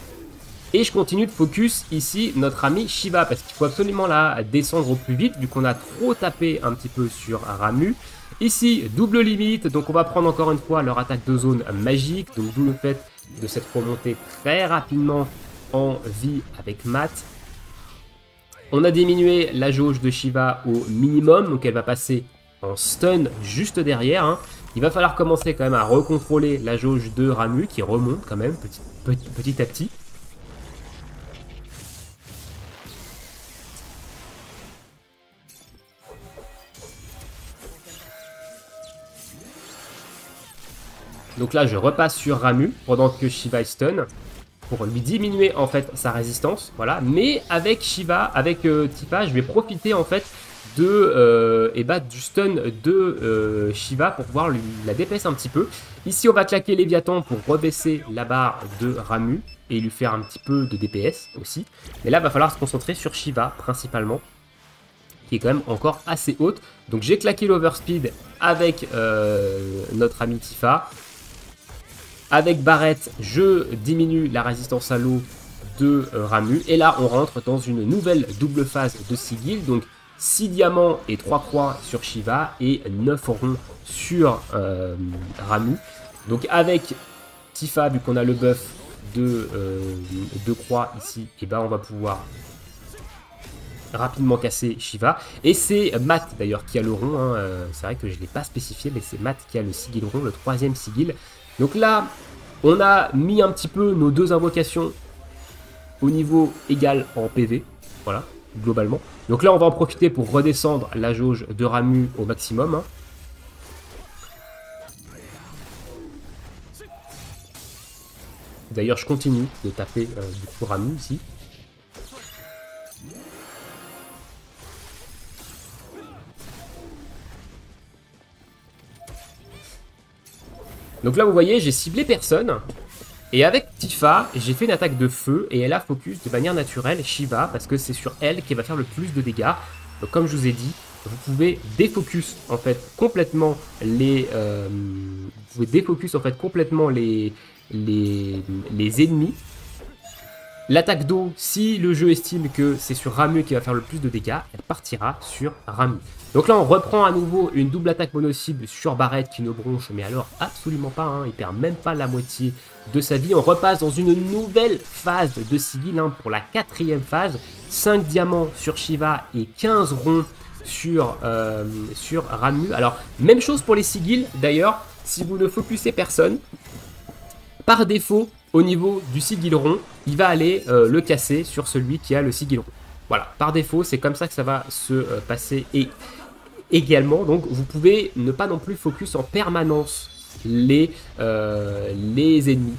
Et je continue de focus ici notre ami Shiva, parce qu'il faut absolument la descendre au plus vite, vu qu'on a trop tapé un petit peu sur Ramuh. Ici, double limite, donc on va prendre encore une fois leur attaque de zone magique, donc d'où le fait de cette remontée très rapidement en vie avec Matt. On a diminué la jauge de Shiva au minimum, donc elle va passer en stun juste derrière. Il va falloir commencer quand même à recontrôler la jauge de Ramuh, qui remonte quand même petit à petit. Donc là, je repasse sur Ramuh pendant que Shiva est stun pour lui diminuer en fait sa résistance. Voilà. Mais avec Shiva, avec Tifa, je vais profiter en fait de du stun de Shiva pour pouvoir la dépasser un petit peu. Ici, on va claquer Léviathan pour rebaisser la barre de Ramuh et lui faire un petit peu de DPS aussi. Mais là, il va falloir se concentrer sur Shiva principalement, qui est quand même encore assez haute. Donc j'ai claqué l'overspeed avec notre ami Tifa. Avec Barrett, je diminue la résistance à l'eau de Ramuh. Et là, on rentre dans une nouvelle double phase de sigil. Donc 6 diamants et 3 croix sur Shiva et 9 ronds sur Ramuh. Donc avec Tifa, vu qu'on a le buff de croix ici, et ben on va pouvoir rapidement casser Shiva. Et c'est Matt d'ailleurs qui a le rond. C'est vrai que je ne l'ai pas spécifié, mais c'est Matt qui a le sigil rond, le 3e sigil. Donc là, on a mis un petit peu nos 2 invocations au niveau égal en PV. Voilà, globalement. Donc là, on va en profiter pour redescendre la jauge de Ramuh au maximum. D'ailleurs, je continue de taper du coup Ramuh ici. Donc là, vous voyez, j'ai ciblé personne. Et avec Tifa, j'ai fait une attaque de feu et elle a focus de manière naturelle Shiva parce que c'est sur elle qu'elle va faire le plus de dégâts. Donc comme je vous ai dit, vous pouvez défocus en fait complètement les ennemis. L'attaque d'eau, si le jeu estime que c'est sur Ramuh qui va faire le plus de dégâts, elle partira sur Ramuh. Donc là, on reprend à nouveau une double attaque mono-cible sur Barrett qui ne bronche, mais alors absolument pas, il perd même pas la moitié de sa vie. On repasse dans une nouvelle phase de sigil pour la 4e phase. 5 diamants sur Shiva et 15 ronds sur Ramuh. Alors, même chose pour les sigils, d'ailleurs, si vous ne focusez personne, par défaut, au niveau du sigil rond, il va aller le casser sur celui qui a le sigil rond. Voilà, par défaut, c'est comme ça que ça va se passer. Et également, donc, vous pouvez ne pas non plus focus en permanence les ennemis.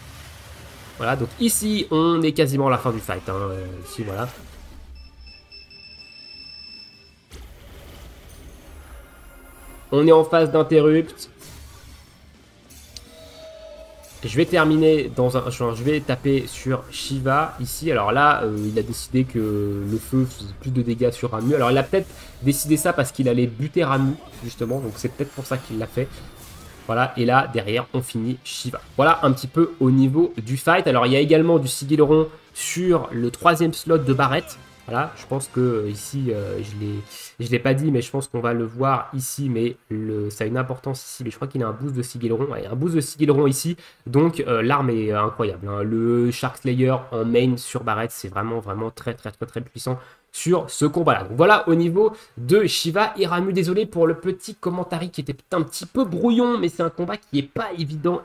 Voilà, donc ici, on est quasiment à la fin du fight. Hein, ici, voilà. On est en phase d'interrupt. Je vais terminer dans un... Je vais taper sur Shiva ici. Alors là, il a décidé que le feu faisait plus de dégâts sur Ramuh. Alors il a peut-être décidé ça parce qu'il allait buter Ramuh, justement. Donc c'est peut-être pour ça qu'il l'a fait. Voilà, et là, derrière, on finit Shiva. Voilà un petit peu au niveau du fight. Alors, il y a également du sigil rond sur le 3e slot de Barret. Voilà, je pense que ici, je l'ai pas dit, mais je pense qu'on va le voir ici, mais ça a une importance ici. Mais je crois qu'il a un boost de sigil rond. Ouais, un boost de sigil rond ici, donc l'arme est incroyable. Hein. Le Shark Slayer en main sur Barret, c'est vraiment très puissant sur ce combat-là. Donc voilà au niveau de Shiva et Ramuh. Désolé pour le petit commentaire qui était un petit peu brouillon, mais c'est un combat qui n'est pas évident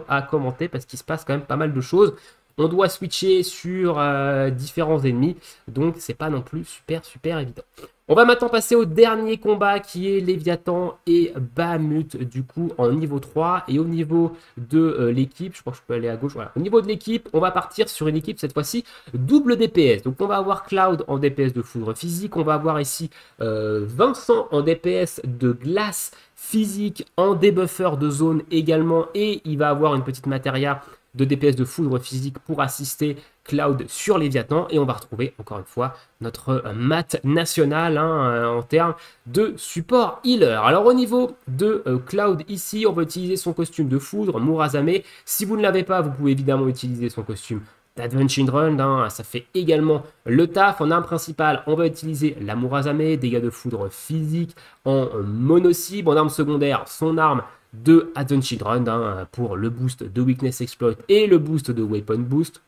à commenter parce qu'il se passe quand même pas mal de choses. On doit switcher sur différents ennemis, donc c'est pas non plus super évident. On va maintenant passer au dernier combat qui est Léviathan et Bahamut, du coup en niveau 3. Et au niveau de l'équipe, je crois que je peux aller à gauche, voilà. Au niveau de l'équipe, on va partir sur une équipe cette fois-ci double DPS. Donc on va avoir Cloud en DPS de foudre physique, on va avoir ici Vincent en DPS de glace physique, en débuffer de zone également. Et il va avoir une petite matéria de DPS de foudre physique pour assister Cloud sur Léviathan. Et on va retrouver encore une fois notre mat national en termes de support healer. Alors au niveau de Cloud ici, on va utiliser son costume de foudre, Murazame. Si vous ne l'avez pas, vous pouvez évidemment utiliser son costume d'Advent Children, ça fait également le taf. En arme principale, on va utiliser la Murazame, dégâts de foudre physique en mono-cible. En arme secondaire, son arme de Advent Children pour le boost de Weakness Exploit et le boost de Weapon Boost.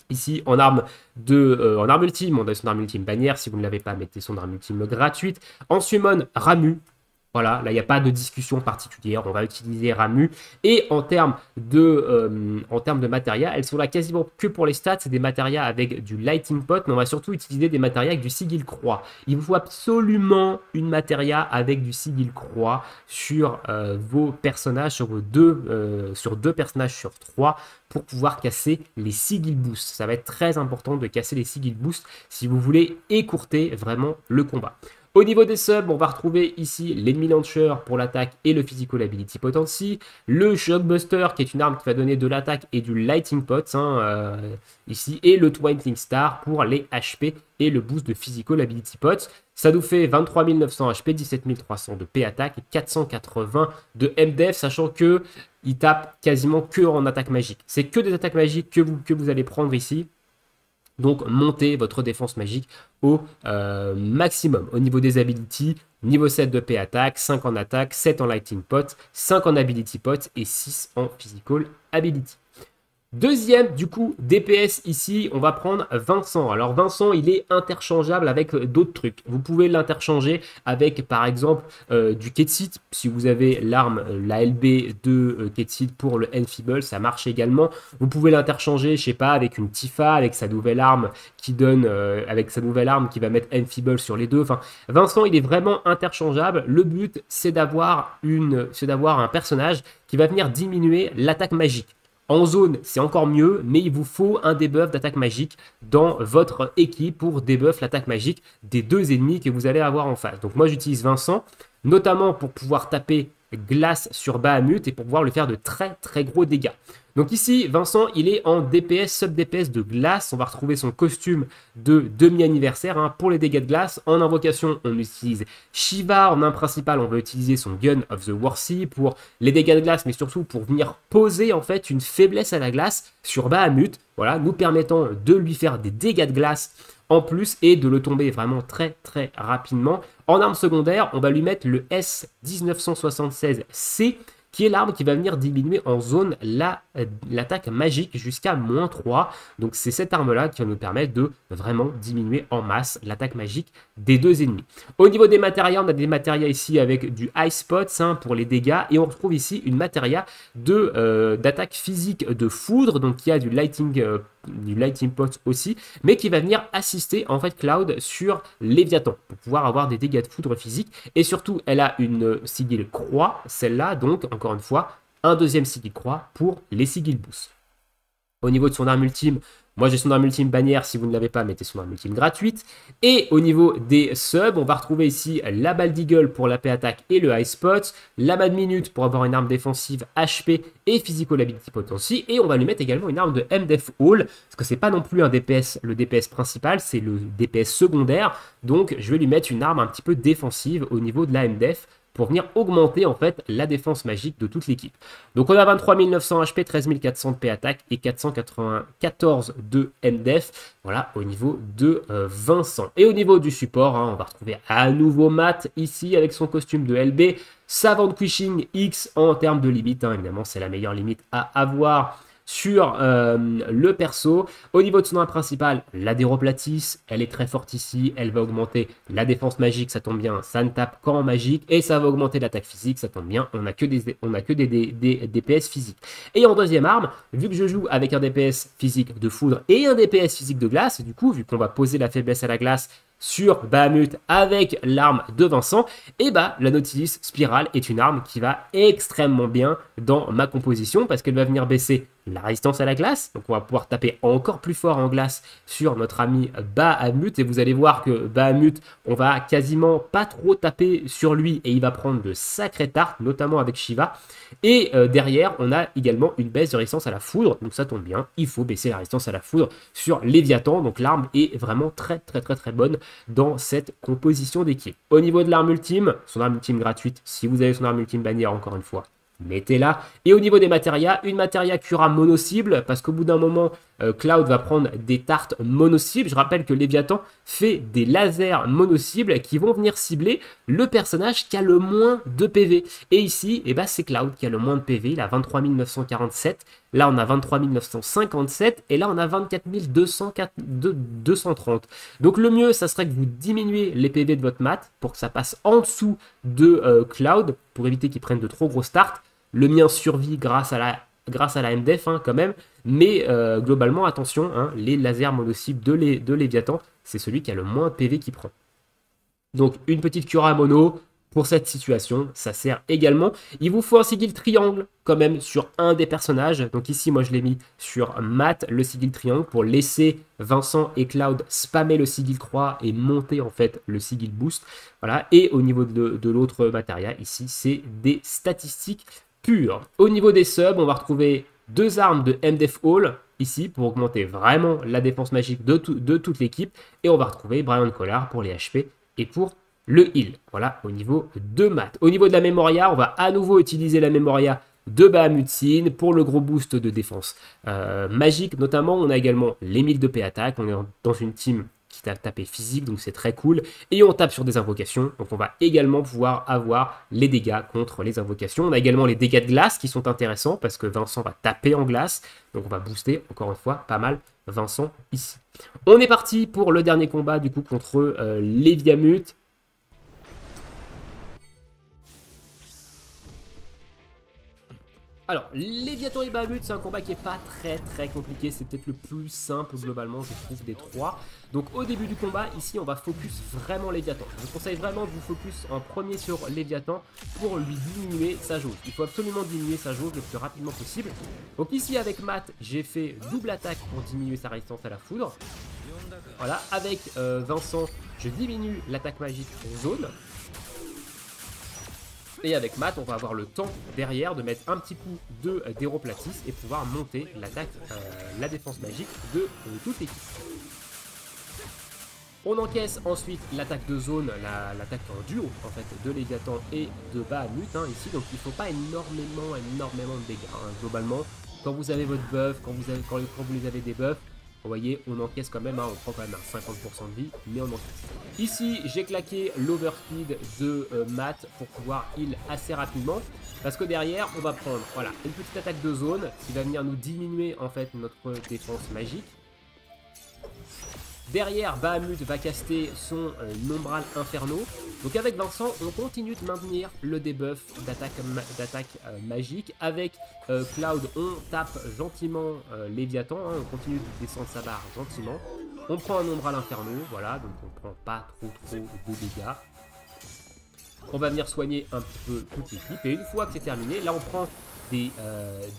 Ici, en arme ultime, on a son arme ultime bannière. Si vous ne l'avez pas, mettez son arme ultime gratuite. En summon, Ramuh. Voilà, là, il n'y a pas de discussion particulière. On va utiliser Ramuh. Et en termes de matérias, elles sont là quasiment que pour les stats. C'est des matérias avec du Lighting Pot, mais on va surtout utiliser des matérias avec du Sigil Croix. Il vous faut absolument une matéria avec du Sigil Croix sur vos personnages, sur deux personnages sur 3, pour pouvoir casser les Sigil Boost. Ça va être très important de casser les Sigil Boost si vous voulez écourter vraiment le combat. Au niveau des subs, on va retrouver ici l'Enemy Launcher pour l'attaque et le Physical Ability Potency, le Shockbuster qui est une arme qui va donner de l'attaque et du Lighting Pot ici, et le Twinkling Star pour les HP et le boost de Physical Ability Pot. Ça nous fait 23 900 HP, 17 300 de P-Attack et 480 de MDF, sachant que il tape quasiment que en attaque magique. C'est que des attaques magiques que vous allez prendre ici. Donc montez votre défense magique au maximum. Au niveau des abilities, niveau 7 de P-Attack, 5 en attaque, 7 en Lighting Pot, 5 en Ability Pot et 6 en Physical Ability. Deuxième, du coup, DPS ici, on va prendre Vincent. Alors Vincent, il est interchangeable avec d'autres trucs. Vous pouvez l'interchanger avec, par exemple, du Ketsit. Si vous avez l'arme, la LB de Ketsit pour le Enfeeble, ça marche également. Vous pouvez l'interchanger, je sais pas, avec une Tifa, avec sa nouvelle arme qui donne, avec sa nouvelle arme qui va mettre Enfeeble sur les deux. Enfin, Vincent, il est vraiment interchangeable. Le but, c'est d'avoir un personnage qui va venir diminuer l'attaque magique. En zone, c'est encore mieux, mais il vous faut un debuff d'attaque magique dans votre équipe pour debuff l'attaque magique des deux ennemis que vous allez avoir en face. Donc moi, j'utilise Vincent, notamment pour pouvoir taper glace sur Bahamut et pour pouvoir le faire de très gros dégâts. Donc ici, Vincent, il est en DPS, sub-DPS de glace. On va retrouver son costume de demi-anniversaire pour les dégâts de glace. En invocation, on utilise Shiva. En arme principale, on va utiliser son Gun of the Worthy pour les dégâts de glace, mais surtout pour venir poser en fait une faiblesse à la glace sur Bahamut. Voilà, nous permettant de lui faire des dégâts de glace en plus et de le tomber vraiment très rapidement. En arme secondaire, on va lui mettre le S1976C qui est l'arme qui va venir diminuer en zone l'attaque magique jusqu'à -3. Donc c'est cette arme-là qui va nous permettre de vraiment diminuer en masse l'attaque magique des deux ennemis. Au niveau des matérias, on a des matérias ici avec du Ice Spots pour les dégâts, et on retrouve ici une matéria d'attaque physique de foudre, donc qui a du Lighting Pot aussi, mais qui va venir assister en fait Cloud sur Léviathan pour pouvoir avoir des dégâts de foudre physique. Et surtout, elle a une sigil croix, celle-là, donc encore une fois, un deuxième sigil croix pour les sigil boost. Au niveau de son arme ultime, moi j'ai son arme ultime bannière, si vous ne l'avez pas, mettez son arme ultime gratuite. Et au niveau des subs, on va retrouver ici la balle d'eagle pour l'AP attaque et le high spot, la mad minute pour avoir une arme défensive HP et physical ability potency, et on va lui mettre également une arme de MDF All, parce que c'est pas non plus un DPS, le DPS principal, c'est le DPS secondaire, donc je vais lui mettre une arme un petit peu défensive au niveau de la MDF, pour venir augmenter en fait la défense magique de toute l'équipe. Donc on a 23 900 HP, 13 400 de P attaque et 494 de MDF, voilà, au niveau de Vincent. Et au niveau du support, on va retrouver à nouveau Matt ici avec son costume de LB, sa Vanquishing X en termes de limite, évidemment c'est la meilleure limite à avoir sur le perso. Au niveau de son arme principale, la Déroplatis, elle est très forte ici, elle va augmenter la défense magique, ça tombe bien, ça ne tape qu'en magique, et ça va augmenter l'attaque physique, ça tombe bien, on n'a que des DPS physiques. Et en deuxième arme, vu que je joue avec un DPS physique de foudre et un DPS physique de glace, du coup, vu qu'on va poser la faiblesse à la glace sur Bahamut avec l'arme de Vincent, et la Nautilus Spirale est une arme qui va extrêmement bien dans ma composition parce qu'elle va venir baisser la résistance à la glace, donc on va pouvoir taper encore plus fort en glace sur notre ami Bahamut, et vous allez voir que Bahamut, on va quasiment pas trop taper sur lui et il va prendre de sacrées tartes, notamment avec Shiva, et derrière on a également une baisse de résistance à la foudre, donc ça tombe bien, il faut baisser la résistance à la foudre sur Léviathan, donc l'arme est vraiment très bonne dans cette composition d'équipe. Au niveau de l'arme ultime, son arme ultime gratuite, si vous avez son arme ultime bannière, encore une fois, mettez-la. Et au niveau des matérias, une matéria Cura mono-cible, parce qu'au bout d'un moment, Cloud va prendre des tartes mono-cible. Je rappelle que Léviathan fait des lasers mono-cible qui vont venir cibler le personnage qui a le moins de PV. Et ici, c'est Cloud qui a le moins de PV, il a 23 947. Là, on a 23 957 et là, on a 24 230. Donc, le mieux, ça serait que vous diminuez les PV de votre mat pour que ça passe en dessous de Cloud pour éviter qu'il prenne de trop gros starts. Le mien survit grâce à la MDF quand même, mais globalement, attention, les lasers mono-cibles de Léviathan, c'est celui qui a le moins de PV qui prend. Donc, une petite Cura mono. Pour cette situation, ça sert également. Il vous faut un sigil triangle quand même sur un des personnages. Donc ici, moi, je l'ai mis sur Matt, le sigil triangle, pour laisser Vincent et Cloud spammer le sigil croix et monter en fait le sigil boost. Voilà. Et au niveau de l'autre matériel, ici, c'est des statistiques pures. Au niveau des subs, on va retrouver deux armes de MDF All ici pour augmenter vraiment la défense magique de toute l'équipe. Et on va retrouver Brian Collard pour les HP et pour le heal, voilà, au niveau de Matt. Au niveau de la Memoria, on va à nouveau utiliser la Memoria de Bahamut pour le gros boost de défense magique. Notamment, on a également les 1000 de P attaque. On est dans une team qui tape tapé physique, donc c'est très cool. Et on tape sur des invocations, donc on va également pouvoir avoir les dégâts contre les invocations. On a également les dégâts de glace qui sont intéressants parce que Vincent va taper en glace. Donc on va booster, encore une fois, pas mal Vincent ici. On est parti pour le dernier combat, du coup, contre Léviamut. Alors, Léviathan et Bahamut, c'est un combat qui n'est pas très compliqué. C'est peut-être le plus simple globalement, je trouve, des trois. Donc, au début du combat, ici, on va focus vraiment Léviathan. Je vous conseille vraiment de vous focus en premier sur Léviathan pour lui diminuer sa jauge. Il faut absolument diminuer sa jauge le plus rapidement possible. Donc ici, avec Matt, j'ai fait double attaque pour diminuer sa résistance à la foudre. Voilà, avec Vincent, je diminue l'attaque magique en zone. Et avec Matt, on va avoir le temps derrière de mettre un petit coup de Déroplatis et pouvoir monter l'attaque, la défense magique de toute l'équipe. On encaisse ensuite l'attaque de zone, l'attaque en duo en fait de Léviathan et de Bahamut ici. Donc il ne faut pas énormément de dégâts. Globalement, quand vous avez votre buff, quand vous avez des buffs, Vous voyez, on encaisse quand même, hein, on prend quand même un 50% de vie, mais on encaisse. Ici, j'ai claqué l'overspeed de Matt pour pouvoir heal assez rapidement. Parce que derrière, on va prendre voilà, une petite attaque de zone qui va venir nous diminuer en fait notre défense magique. Derrière, Bahamut va caster son Nombral Inferno. Donc avec Vincent, on continue de maintenir le debuff d'attaque magique. Avec Cloud, on tape gentiment Léviathan, hein, on continue de descendre sa barre gentiment. On prend un Nombral Inferno, voilà, donc on prend pas trop de dégâts. On va venir soigner un petit peu toute l'équipe. Et une fois que c'est terminé, là on prend des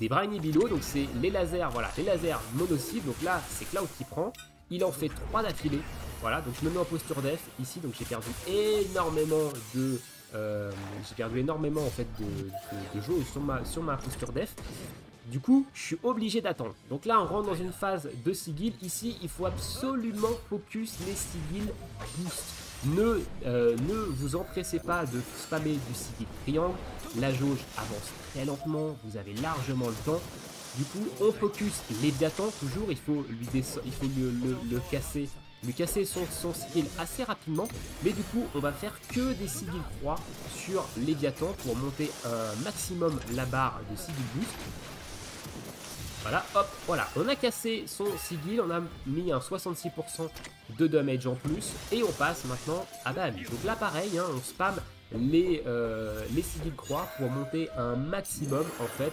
Briny Below, donc c'est les lasers, voilà, les lasers mono-cibles. Donc là, c'est Cloud qui prend. Il en fait 3 d'affilée. Voilà, donc je me mets en posture def ici, donc j'ai perdu énormément de en fait de jauge sur ma posture def. Du coup, je suis obligé d'attendre. Donc là, on rentre dans une phase de sigil. Ici, il faut absolument focus les sigils boost. Ne vous empressez pas de spammer du sigil triangle. La jauge avance très lentement, vous avez largement le temps. Du coup, on focus Léviathan toujours, il faut lui casser son sigil assez rapidement. Mais du coup, on va faire que des sigils croix sur Léviathan pour monter un maximum la barre de sigil boost. Voilà, hop, voilà, on a cassé son sigil, on a mis un 66% de damage en plus, et on passe maintenant à Bahamut. Donc là pareil, hein, on spam les sigils croix pour monter un maximum en fait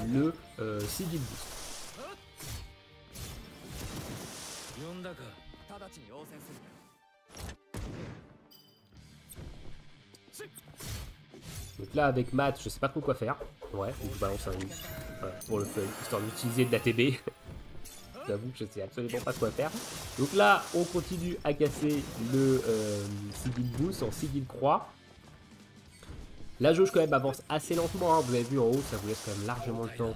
le sigil boost. Donc là avec Matt, je sais pas trop quoi faire. Ouais, donc je balance un voilà, pour le fun, histoire d'utiliser de la TB. J'avoue que je sais absolument pas quoi faire. Donc là, on continue à casser le sigil boost en sigil croix. La jauge quand même avance assez lentement, hein. Vous avez vu en haut, ça vous laisse quand même largement le temps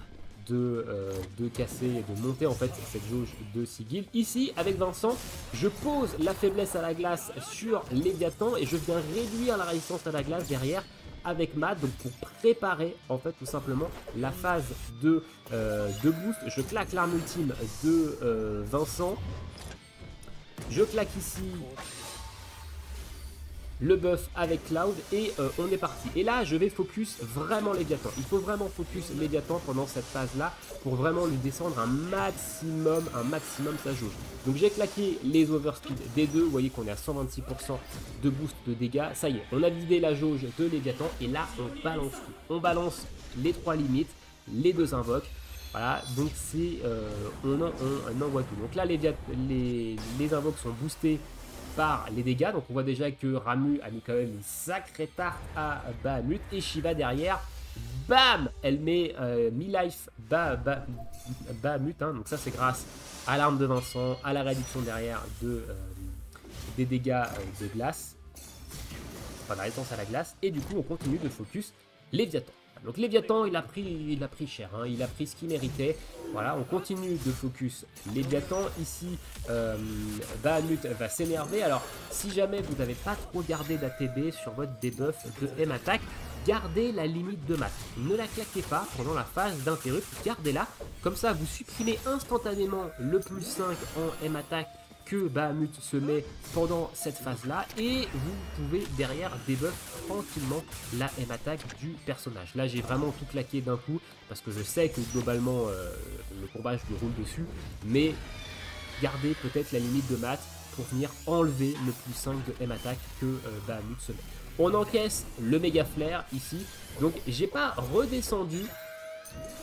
de casser et de monter en fait cette jauge de sigil. Ici, avec Vincent, je pose la faiblesse à la glace sur Léviathan et je viens réduire la résistance à la glace derrière avec Matt, donc pour préparer en fait tout simplement la phase de boost. Je claque l'arme ultime de Vincent. Je claque ici le buff avec Cloud et on est parti. Et là, je vais focus vraiment Léviathan. Il faut vraiment focus Léviathan pendant cette phase-là pour vraiment lui descendre un maximum sa jauge. Donc j'ai claqué les overspeed des deux. Vous voyez qu'on est à 126% de boost de dégâts. Ça y est, on a vidé la jauge de Léviathan et là, on balance tout. On balance les 3 limites, les 2 invoques. Voilà, donc c'est on envoie tout. Donc là, les invoques sont boostés par les dégâts, donc on voit déjà que Ramuh a mis quand même une sacrée tarte à Bahamut et Shiva derrière, bam, elle met mi-life Bahamut, hein, donc ça c'est grâce à l'arme de Vincent, à la réduction derrière des dégâts de glace, enfin la résistance à la glace, et du coup on continue de focus Léviathan. Donc Léviathan, il a pris cher, hein, il a pris ce qu'il méritait. Voilà, on continue de focus Léviathan. Ici, Bahamut va s'énerver. Alors, si jamais vous n'avez pas trop gardé d'ATB sur votre debuff de M-Attack, gardez la limite de math. Ne la claquez pas pendant la phase d'interrupt, gardez-la. Comme ça, vous supprimez instantanément le plus 5 en M-Attack que Bahamut se met pendant cette phase-là et vous pouvez derrière debuff tranquillement la M-Attack du personnage. Là, j'ai vraiment tout claqué d'un coup parce que je sais que globalement le combat je lui roule dessus, mais gardez peut-être la limite de math pour venir enlever le plus 5 de M-Attack que Bahamut se met. On encaisse le méga flair ici, donc j'ai pas redescendu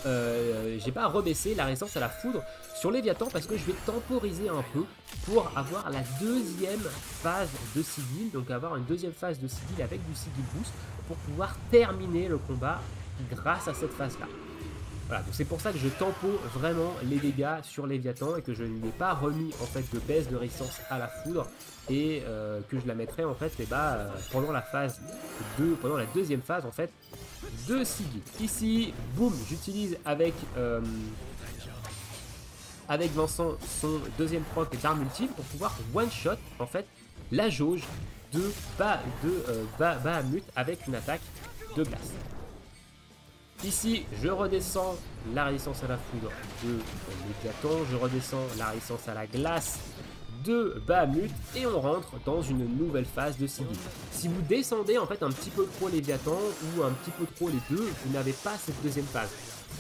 j'ai pas rebaissé la résistance à la foudre sur Léviathan parce que je vais temporiser un peu pour avoir la deuxième phase de sigil, donc avoir une deuxième phase de sigil avec du sigil boost pour pouvoir terminer le combat grâce à cette phase là. Voilà, donc c'est pour ça que je tempo vraiment les dégâts sur Léviathan et que je n'ai pas remis en fait de baisse de résistance à la foudre et que je la mettrai en fait pendant la phase pendant la deuxième phase en fait de sigil. Ici, boum, j'utilise avec Vincent son deuxième proc d'arme ultime pour pouvoir one shot en fait la jauge de Bahamut avec une attaque de glace. Ici, je redescends la résistance à la foudre de Léviathan, je redescends la résistance à la glace de Bahamut et on rentre dans une nouvelle phase de Sigil. Si vous descendez en fait un petit peu trop Léviathan ou un petit peu trop les deux, vous n'avez pas cette deuxième phase.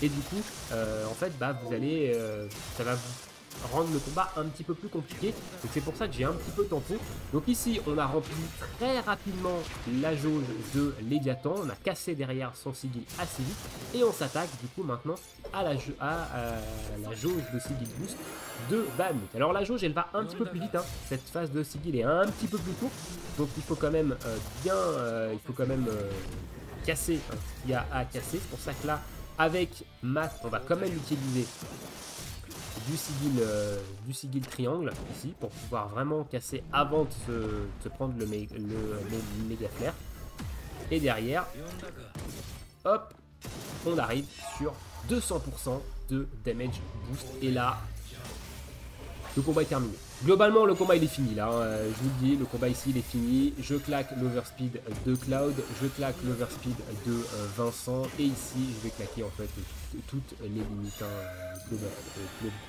Et du coup, en fait, vous allez, ça va vous rendre le combat un petit peu plus compliqué. Donc c'est pour ça que j'ai un petit peu tenté. Donc ici, on a rempli très rapidement la jauge de Léviathan. On a cassé derrière son Sigil assez vite. Et on s'attaque du coup maintenant à la jauge de Sigil Boost de Bahamut. Alors la jauge, elle va un petit peu plus vite. Hein. Cette phase de Sigil est un petit peu plus courte. Donc il faut quand même casser ce qu'il y a à casser. C'est pour ça que là, avec Math, on va quand même utiliser du sigil triangle ici pour pouvoir vraiment casser avant de se prendre le méga flair. Et derrière, hop, on arrive sur 200% de damage boost. Et là, le combat est terminé. Globalement, le combat il est fini là. Je vous le dis, le combat ici il est fini. Je claque l'overspeed de Cloud, je claque l'overspeed de Vincent. Et ici, je vais claquer en fait toutes les limites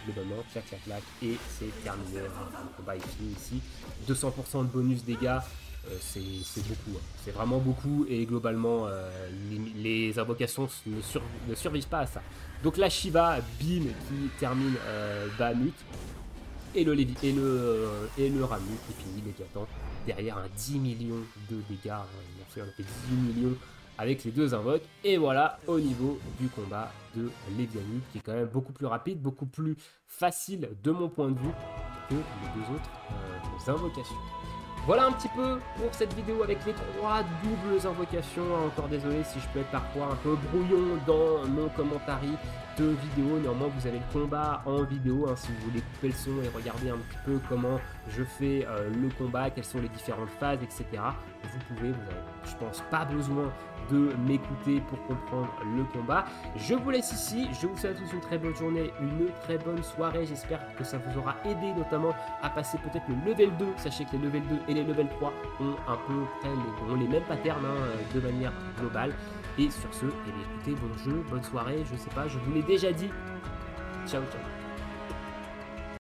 globalement. Clac, clac, clac. Et c'est terminé. Le combat est fini ici. 200% de bonus dégâts. C'est beaucoup, hein. C'est vraiment beaucoup et globalement les invocations ne survivent pas à ça. Donc la Shiva, bim, qui termine Bahamut et le Ramuh qui finit Léviathan derrière un 10 millions de dégâts. On a fait 10 millions avec les deux invoques et voilà au niveau du combat de Léviathan qui est quand même beaucoup plus rapide, beaucoup plus facile de mon point de vue que les deux autres invocations. Voilà un petit peu pour cette vidéo avec les 3 doubles invocations. Encore désolé si je peux être parfois un peu brouillon dans mon commentaire de vidéo. Néanmoins, vous avez le combat en vidéo, hein, si vous voulez couper le son et regarder un petit peu comment je fais le combat, quelles sont les différentes phases, etc. Vous pouvez, vous avez, je pense, pas besoin de m'écouter pour comprendre le combat. Je vous laisse ici, je vous souhaite tous une très bonne journée, une très bonne soirée. J'espère que ça vous aura aidé notamment à passer peut-être le level 2. Sachez que les level 2 et les level 3 ont un peu près les mêmes patterns de manière globale. Et sur ce, eh bien, écoutez, bon jeu, bonne soirée, je sais pas, je vous l'ai déjà dit. Ciao, ciao.